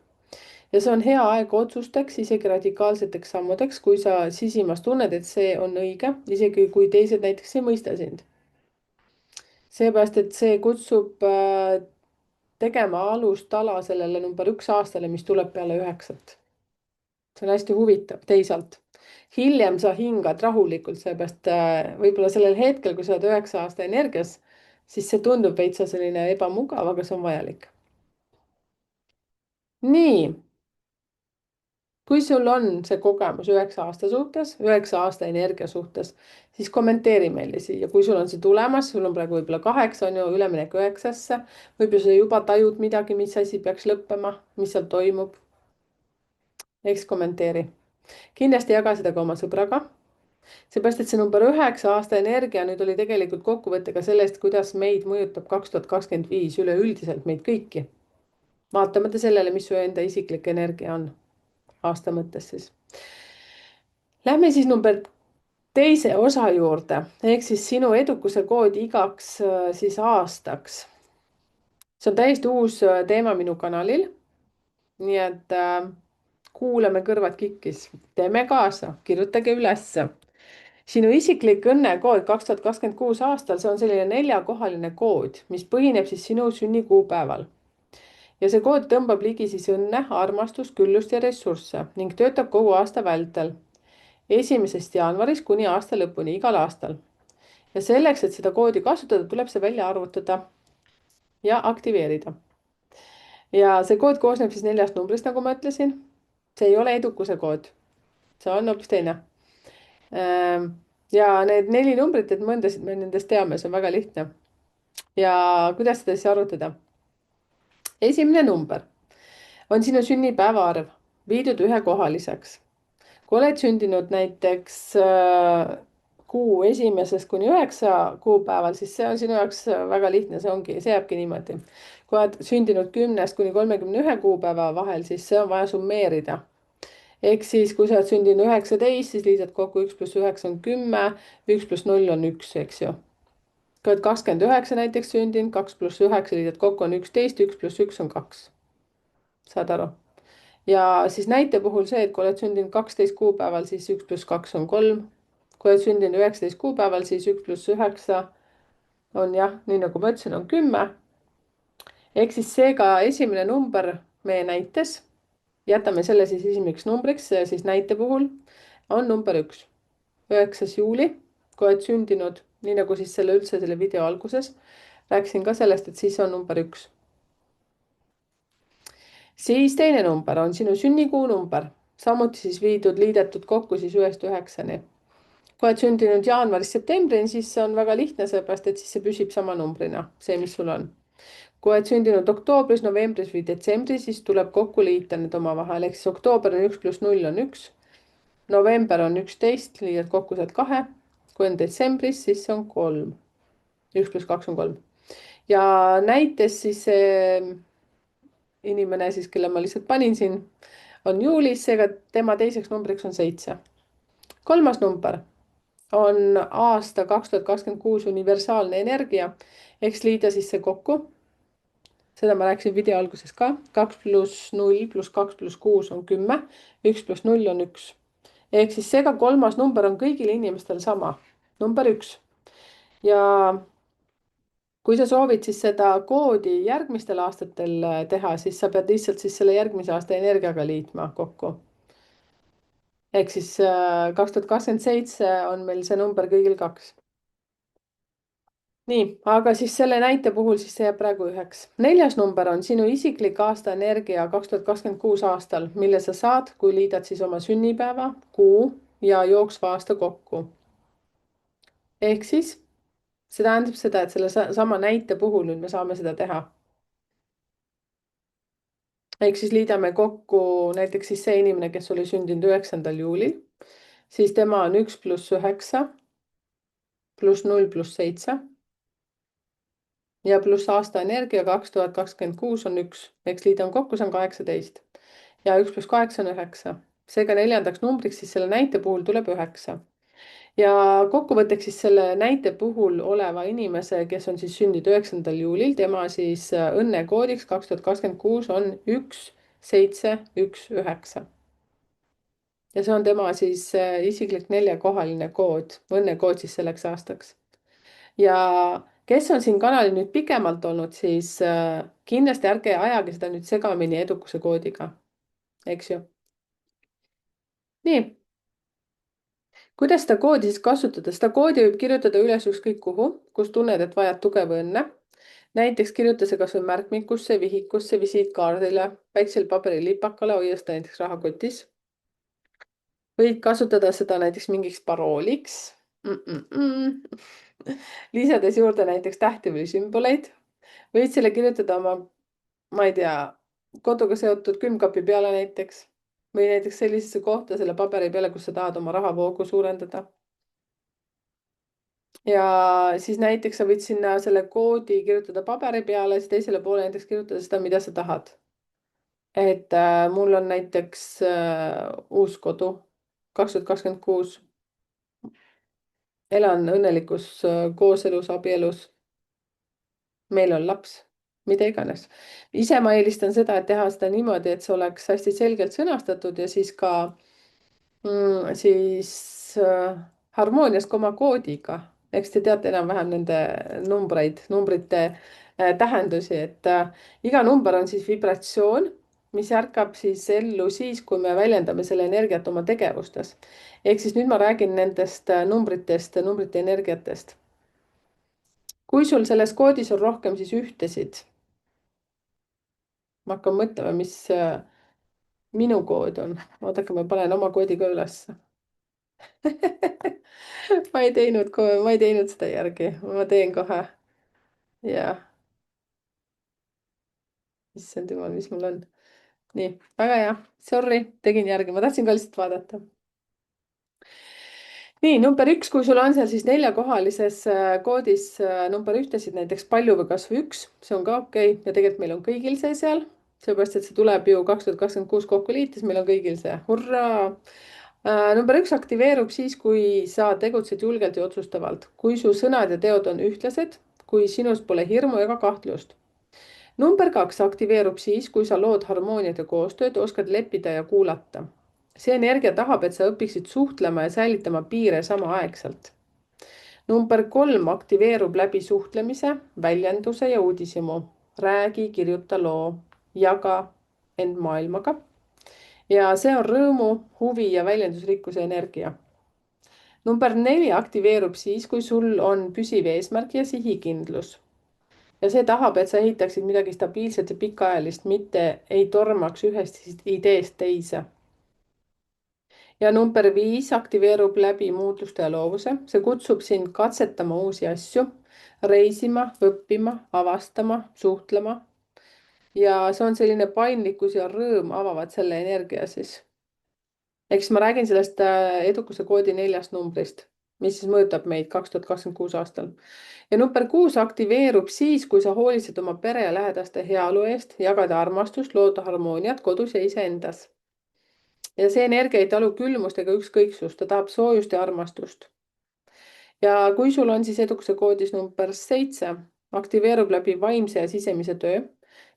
ja see on hea aeg otsusteks, isegi radikaalseteks sammudeks, kui sa sisimas tunned, et see on õige, isegi kui teised näiteks ei mõista sind. seepärast, et see kutsub tegema alustala sellele number 1 aastale, mis tuleb peale 9. see on hästi huvitav teisalt. hiljem sa hingad rahulikult, seepärast võib-olla sellel hetkel, kui sa oled 9 aasta energias, siis see tundub veitsa selline ebamugav, aga see on vajalik. nii. kui sul on see kogemus 9 aasta suhtes, 9 aasta energia suhtes, siis kommenteeri meile siia. kui sul on see tulemas, sul on praegu võib-olla 8, on ju, üleminek 9-sse. võib-olla sa juba tajud midagi, mis asi peaks lõppema, mis seal toimub. eks kommenteeri. kindlasti jaga seda ka oma sõbraga. seepärast, et see number 9 aasta energia nüüd oli tegelikult kokkuvõttega sellest, kuidas meid mõjutab 2025 üleüldiselt meid kõiki. vaatamata sellele, mis su enda isiklik energia on aasta mõttes siis. Lähme siis number 2 osa juurde, ehk siis sinu edukuse kood igaks siis aastaks. see on täiesti uus teema minu kanalil. nii et kuulame kõrvad kikkis, teeme kaasa, kirjutage ülesse. sinu isiklik õnnekood 2026 aastal, see on selline 4-kohaline kood, mis põhineb siis sinu sünnikuupäeval. ja see kood tõmbab ligi siis õnne, armastust, küllust ja ressursse ning töötab kogu aasta vältel, 1. jaanuarist kuni aasta lõpuni igal aastal. ja selleks, et seda koodi kasutada, tuleb see välja arvutada ja aktiveerida. ja see kood koosneb siis 4 numbrist, nagu ma ütlesin. see ei ole edukuse kood, see on hoopis teine. ja need 4 numbrit, et mõndasid me nendest teame, see on väga lihtne. ja kuidas seda siis arvutada? esimene number on sinu sünnipäeva arv, viidud ühekohaliseks. kui oled sündinud näiteks kuu 1. kuni 9. kuupäeval, siis see on sinu jaoks väga lihtne, see jääbki niimoodi. kui oled sündinud 10. kuni 31. kuupäeva vahel, siis see on vaja summeerida. ehk siis, kui sa oled sündinud 19, siis liidad kokku 1 + 9 on 10, 1 + 0 on 1, eks ju. kui oled 29 näiteks sündinud, 2 + 9 liidad kokku on 11, 1 + 1 on 2. saad aru? ja siis näite puhul see, et kui oled sündinud 12 kuupäeval, siis 1 + 2 on 3. kui oled sündinud 19 kuupäeval, siis 1 + 9 on jah, nii nagu ma ütlesin, on 10. ehk siis seega esimene number meie näites, jätame selle siis esimeseks numbriks, siis näite puhul on number 1. 9. juuli, kui oled sündinud, nii nagu siis selle video alguses rääkisin ka sellest, et siis on number 1. siis teine number on sinu sünnikuu number, samuti siis liidetud kokku siis 1-9-ni. kui oled sündinud jaanuarist septembrini, siis see on väga lihtne, sellepärast et siis see püsib sama numbrina, see, mis sul on. kui oled sündinud oktoobris, novembris või detsembris, siis tuleb kokku liita need omavahel, ehk siis oktoober on 1 + 0 on 1. november on 11, liidad kokku saad 2. kui on detsembris, siis see on 3. 1 + 2 on 3. ja näites siis inimene siis, kelle ma lihtsalt panin siin, on juulis, seega tema teiseks numbriks on 7. kolmas number on aasta 2026 universaalne energia, eks liida siis see kokku. seda ma rääkisin video alguses ka. 2 + 0 + 2 + 6 on 10, 1 + 0 on 1. ehk siis seega kolmas number on kõigil inimestel sama, number 1. ja kui sa soovid siis seda koodi järgmistel aastatel teha, siis sa pead lihtsalt siis selle järgmise aasta energiaga liitma kokku. ehk siis 2027 on meil see number kõigil 2. nii, aga siis selle näite puhul siis see jääb praegu 1. Neljas number on sinu isiklik aasta energia 2026 aastal, mille sa saad, kui liidad siis oma sünnipäeva, kuu ja jooksva aasta kokku. ehk siis see tähendab seda, et selle sama näite puhul nüüd me saame seda teha. ehk siis liidame kokku näiteks siis see inimene, kes oli sündinud 9. juulil, siis tema on 1 + 9 + 0 + 7 ja pluss aasta energia 2026 on 1, eks liidan kokku, see on 18 ja 1 + 8 on 9. seega neljandaks numbriks siis selle näite puhul tuleb 9. ja kokkuvõtteks siis selle näite puhul oleva inimese, kes on siis sündinud 9. juulil, tema siis õnnekoodiks 2026 on 1 7 1 9. ja see on tema siis isiklik 4-kohaline kood, õnnekood siis selleks aastaks. ja kes on siin kanalil nüüd pikemalt olnud, siis kindlasti ärge ajage seda nüüd segamini edukuse koodiga, eks ju. nii, kuidas seda koodi siis kasutada? seda koodi võib kirjutada üles ükskõik kuhu, kus tunned, et vajad tuge või õnne. näiteks kirjuta see kas või märkmikusse, vihikusse, visiitkaardile, väiksele paberilipakale, hoia seda näiteks rahakotis. võid kasutada seda näiteks mingiks parooliks. lisades juurde näiteks tähti või sümboleid. võid selle kirjutada oma, ma ei tea, koduga seotud külmkapi peale näiteks või näiteks sellisesse kohta selle paberi peale, kus sa tahad oma rahavoogu suurendada. ja siis näiteks sa võid sinna selle koodi kirjutada paberi peale, siis teisele poole näiteks kirjutada seda, mida sa tahad. et mul on näiteks uus kodu 2026. elan õnnelikus kooselus, abielus. meil on laps, mida iganes. ise ma eelistan seda, et teha seda niimoodi, et see oleks hästi selgelt sõnastatud ja siis ka siis harmoonias ka oma koodiga. Eks te teate enam-vähem nende numbrite tähendusi, et iga number on siis vibratsioon, mis ärkab siis ellu siis, kui me väljendame selle energiat oma tegevustes. Ehk siis nüüd ma räägin nendest numbritest, numbrite energiatest. Kui sul selles koodis on rohkem siis ühtesid, ma hakkan mõtlema, mis minu kood on. Oodake, ma panen oma koodi ka ülesse. ma ei teinud seda järgi, ma teen kohe. jah, issand jumal, mis mul on. Nii, väga hea, sorry, tegin järgi, ma tahtsin ka lihtsalt vaadata. Nii, number 1, kui sul on seal siis 4-kohalises koodis number ühtesid, näiteks palju või kasvõi 1, see on ka okei. Ja tegelikult meil on kõigil see seal, sellepärast, et see tuleb ju 2026 kokku liites, meil on kõigil see, hurraa. Number 1 aktiveerub siis, kui sa tegutsed julgelt ja otsustavalt, kui su sõnad ja teod on ühtlased, kui sinust pole hirmu ega kahtlust. Number 2 aktiveerub siis, kui sa lood harmooniat ja koostööd, oskad leppida ja kuulata. See energia tahab, et sa õpiksid suhtlema ja säilitama piire samaaegselt. Number 3 aktiveerub läbi suhtlemise, väljenduse ja uudishimu. Räägi, kirjuta loo, jaga end maailmaga. Ja see on rõõmu, huvi ja väljendusrikkuse energia. Number 4 aktiveerub siis, kui sul on püsiv eesmärk ja sihikindlus. Ja see tahab, et sa ehitaksid midagi stabiilset ja pikaajalist, mitte ei tormaks ühest ideest teise. Ja number 5 aktiveerub läbi muutluste ja loovuse. See kutsub sind katsetama uusi asju, reisima, õppima, avastama, suhtlema. Ja see on selline paindlikkus ja rõõm avavad selle energia siis. Eks ma räägin sellest edukuse koodi 4 numbrist, mis siis mõjutab meid 2026 aastal. Ja number 6 aktiveerub siis, kui sa hoolitsed oma pere ja lähedaste heaolu eest, jagada armastust, looda harmooniat kodus ja iseendas. Ja see energia ei talu külmust ega ükskõiksust, ta tahab soojust ja armastust. Ja kui sul on siis edukuse koodis number 7, aktiveerub läbi vaimse ja sisemise töö.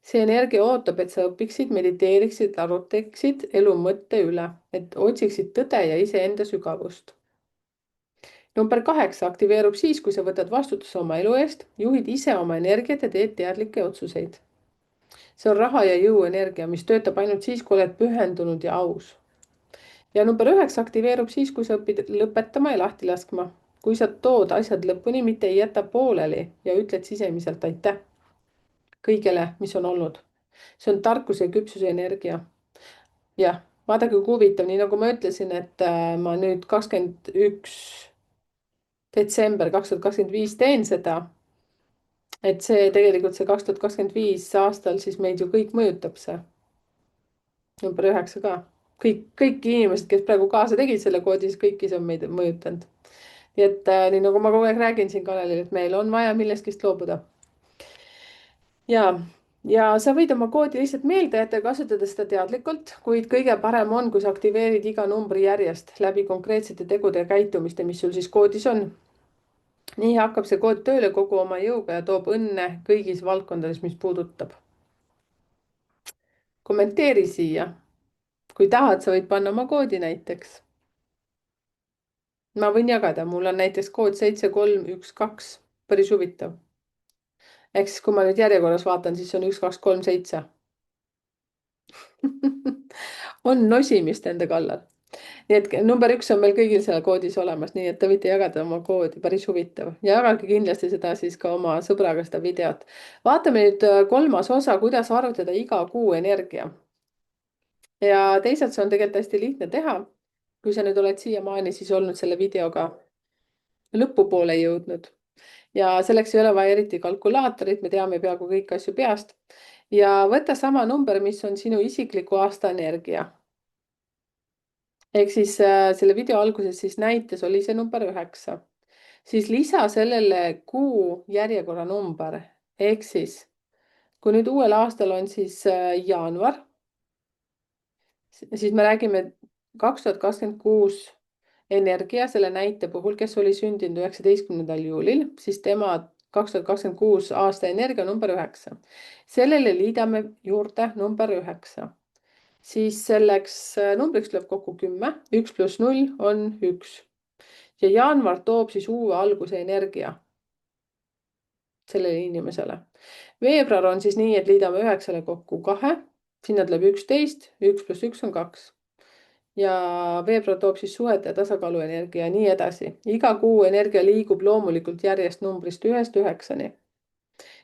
See energia ootab, et sa õpiksid, mediteeriksid, aruteksid elu mõtte üle, et otsiksid tõde ja iseenda sügavust. Number 8 aktiveerub siis, kui sa võtad vastutuse oma elu eest, juhid ise oma energiat ja teed teadlikke otsuseid. See on raha ja jõu energia, mis töötab ainult siis, kui oled pühendunud ja aus. Ja number 9 aktiveerub siis, kui sa õpid lõpetama ja lahti laskma. Kui sa tood asjad lõpuni, mitte ei jäta pooleli ja ütled sisemiselt aitäh kõigele, mis on olnud. See on tarkuse ja küpsuse energia. Jah, vaadake kui huvitav, nii nagu ma ütlesin, et ma nüüd 21 detsember 2025 teen seda. Et see tegelikult see 2025 aastal siis meid ju kõik mõjutab see. Number 9 ka. Kõik inimesed, kes praegu kaasa tegid selle koodi, siis kõiki see on meid mõjutanud. Nii et nii nagu ma kogu aeg räägin siin kanalil, et meil on vaja millestki loobuda. Ja sa võid oma koodi lihtsalt meelde jätta ja kasutada seda teadlikult, kuid kõige parem on, kui sa aktiveerid iga numbri järjest läbi konkreetsete tegude ja käitumiste, mis sul siis koodis on. Nii hakkab see kood tööle kogu oma jõuga ja toob õnne kõigis valdkondades, mis puudutab. Kommenteeri siia. Kui tahad, sa võid panna oma koodi näiteks. Ma võin jagada, mul on näiteks kood 7312, päris huvitav. Ehk siis, kui ma nüüd järjekorras vaatan, siis on 1, 2, 3, 7. on nosimist enda kallal. Nii et number 1 on meil kõigil seal koodis olemas, nii et te võite jagada oma koodi, päris huvitav. Ja jagage kindlasti seda siis ka oma sõbraga seda videot. Vaatame nüüd 3. osa, kuidas arvutada iga kuu energia. Ja teisalt see on tegelikult hästi lihtne teha. Kui sa nüüd oled siiamaani siis olnud selle videoga lõpupoole jõudnud. Ja selleks ei ole vaja eriti kalkulaatorit, me teame peaaegu kõik asju peast. Ja võta sama number, mis on sinu isikliku aasta energia. Ehk siis selle video alguses siis näites oli see number 9. Siis lisa sellele kuu järjekorra number. Ehk siis, kui nüüd uuel aastal on siis jaanuar, siis me räägime 2026 energia selle näite puhul, kes oli sündinud 19. juulil, siis tema 2026 aasta energia number 9. Sellele liidame juurde number 9. Siis selleks numbriks tuleb kokku 10, 1 + 0 on 1. ja jaanuar toob siis uue alguse energia sellele inimesele. veebruar on siis nii, et liidame 9-le kokku 2, sinna tuleb 11, 1 + 1 on 2. Ja veebruar toob siis suhete ja tasakaalu energia ja nii edasi. Iga kuu energia liigub loomulikult järjest numbrist 1-st 9-ni.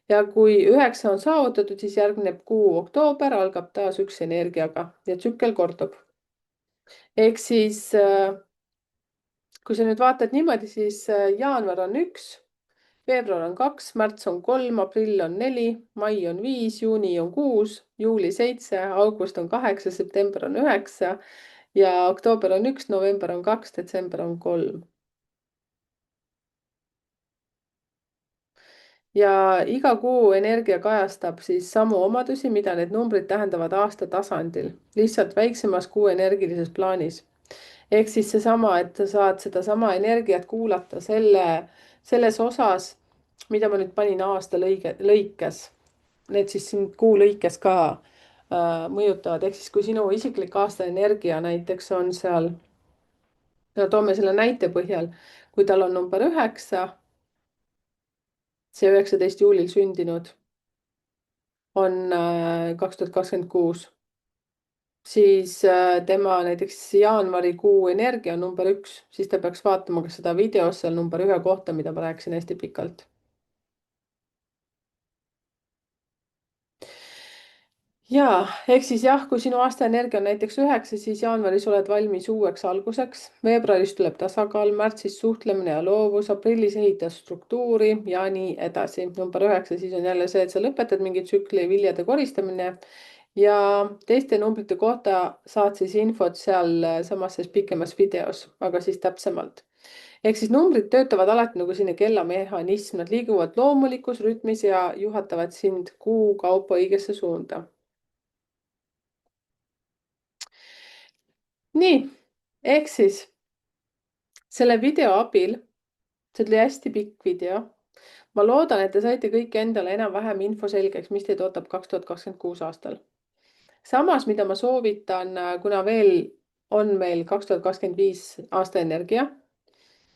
Ja kui 9 on saavutatud, siis järgneb kuu oktoober, algab taas 1 energiaga ja tsükkel kordub. Ehk siis kui sa nüüd vaatad niimoodi, siis jaanuar on 1, veebruar on 2, märts on 3, aprill on 4, mai on 5, juuni on 6, juuli 7, august on 8, september on 9 ja oktoober on 1, november on 2, detsember on 3. Ja iga kuu energia kajastab siis samu omadusi, mida need numbrid tähendavad aasta tasandil, lihtsalt väiksemas kuu energilises plaanis. Ehk siis seesama, et sa saad sedasama energiat kuulata selles osas, mida ma nüüd panin aasta lõikes. Need siis siin kuu lõikes ka mõjutavad. Ehk siis kui sinu isiklik aasta energia näiteks on seal, no toome selle näite põhjal, kui tal on number 9, see 19. juulil sündinud on 2026, siis tema näiteks jaanuarikuu energia on number 1, siis ta peaks vaatama ka seda videos seal number 1 kohta, mida ma rääkisin hästi pikalt. Ja, ehk siis jah, kui sinu aastaenergia on näiteks 9, siis jaanuaris oled valmis uueks alguseks, veebruaris tuleb tasakaal, märtsis suhtlemine ja loovus, aprillis ehitad struktuuri ja nii edasi. Number 9 siis on jälle see, et sa lõpetad mingi tsükli viljade koristamine ja teiste numbrite kohta saad siis infot seal samas pikemas videos, aga siis täpsemalt. Ehk siis numbrid töötavad alati nagu selline kellamehhanism, nad liiguvad loomulikus rütmis ja juhatavad sind kuu kaupa õigesse suunda. Nii, ehk siis selle video abil, see oli hästi pikk video. Ma loodan, et te saite kõik endale enam-vähem info selgeks, mis teid ootab 2026 aastal. Samas, mida ma soovitan, kuna veel on meil 2025 aasta energia,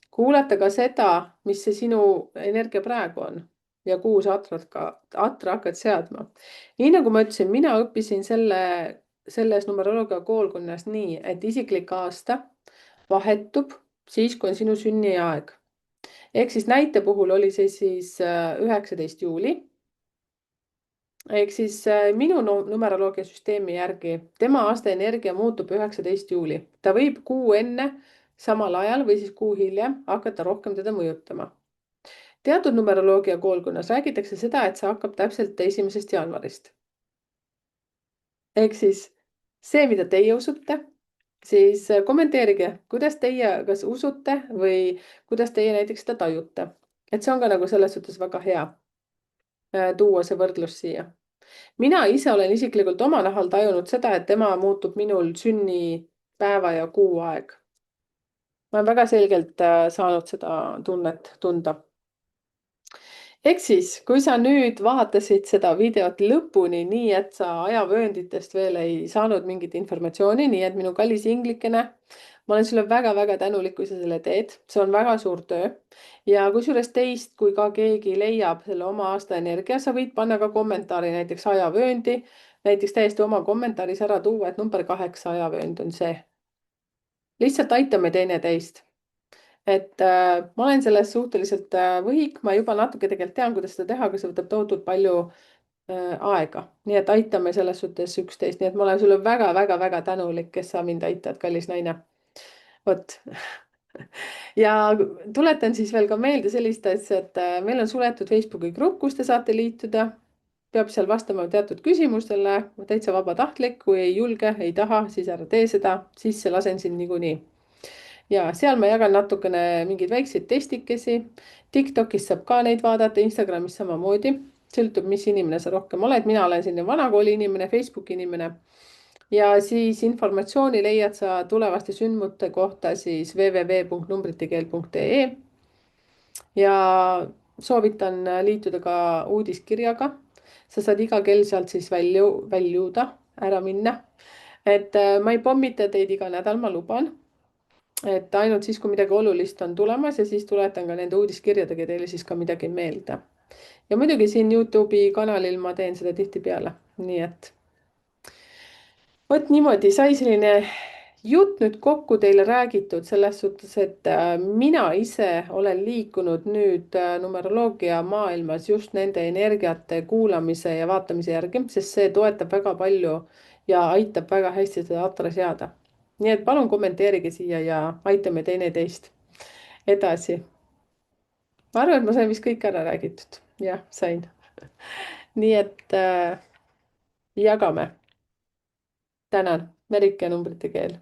kuulata ka seda, mis see sinu energia praegu on ja kuhu sa atra hakkad seadma. Nii nagu ma ütlesin, mina õppisin selles numeroloogia koolkonnas nii, et isiklik aasta vahetub siis, kui on sinu sünniaeg. Ehk siis näite puhul oli see siis 19. juuli. Ehk siis minu numeroloogia süsteemi järgi tema aasta energia muutub 19. juuli. Ta võib kuu enne, samal ajal või siis kuu hiljem hakata rohkem teda mõjutama. Teatud numeroloogia koolkonnas räägitakse seda, et see hakkab täpselt 1. jaanuarist. Ehk siis see, mida teie usute, siis kommenteerige, kuidas teie kas usute või kuidas teie näiteks seda tajute. Et see on ka nagu selles suhtes väga hea tuua see võrdlus siia. Mina ise olen isiklikult oma nahal tajunud seda, et tema muutub minul sünnipäeva ja kuu aeg. Ma olen väga selgelt saanud seda tunnet tunda. Ehk siis, kui sa nüüd vaatasid seda videot lõpuni, nii et sa ajavöönditest veel ei saanud mingit informatsiooni, nii et minu kallis inglikene, ma olen sulle väga-väga tänulik, kui sa selle teed. See on väga suur töö. Ja kusjuures teist, kui ka keegi leiab selle oma aasta energia, sa võid panna ka kommentaari näiteks ajavööndi, näiteks täiesti oma kommentaaris ära tuua, et number 8 ajavöönd on see. Lihtsalt aitame teineteist. Et ma olen selles suhteliselt võhik, ma juba natuke tegelikult tean, kuidas seda teha, aga see võtab tohutult palju aega. Nii et aitame selles suhtes üksteist, nii et ma olen sulle väga-väga-väga tänulik, kes sa mind aitad, kallis naine. Vot. Ja tuletan siis veel ka meelde sellist asja, et meil on suletud Facebooki grupp, kus te saate liituda. Peab seal vastama teatud küsimustele, täitsa vabatahtlik, kui ei julge, ei taha, siis ära tee seda, sisse lasen sind niikuinii. Ja seal ma jagan natukene mingeid väikseid testikesi. TikTokis saab ka neid vaadata, Instagramis samamoodi. Sõltub, mis inimene sa rohkem oled. Mina olen selline vanakooli inimene, Facebooki inimene. Ja siis informatsiooni leiad sa tulevaste sündmute kohta siis www.numbritekeel.ee. Ja soovitan liituda ka uudiskirjaga. Sa saad iga kell sealt siis väljuda, ära minna. Et ma ei pommita teid iga nädal, ma luban. et ainult siis, kui midagi olulist on tulemas ja siis tuletan ka nende uudiskirjadega teile siis ka midagi meelde. ja muidugi siin Youtube'i kanalil ma teen seda tihtipeale, nii et vot niimoodi sai selline jutt nüüd kokku teile räägitud selles suhtes, et mina ise olen liikunud nüüd numeroloogia maailmas just nende energiate kuulamise ja vaatamise järgi, sest see toetab väga palju ja aitab väga hästi seda atra seada. nii et palun kommenteerige siia ja aitame teineteist edasi. ma arvan, et ma sain vist kõik ära räägitud. jah, sain. nii et jagame. tänan, Merike numbrite keel.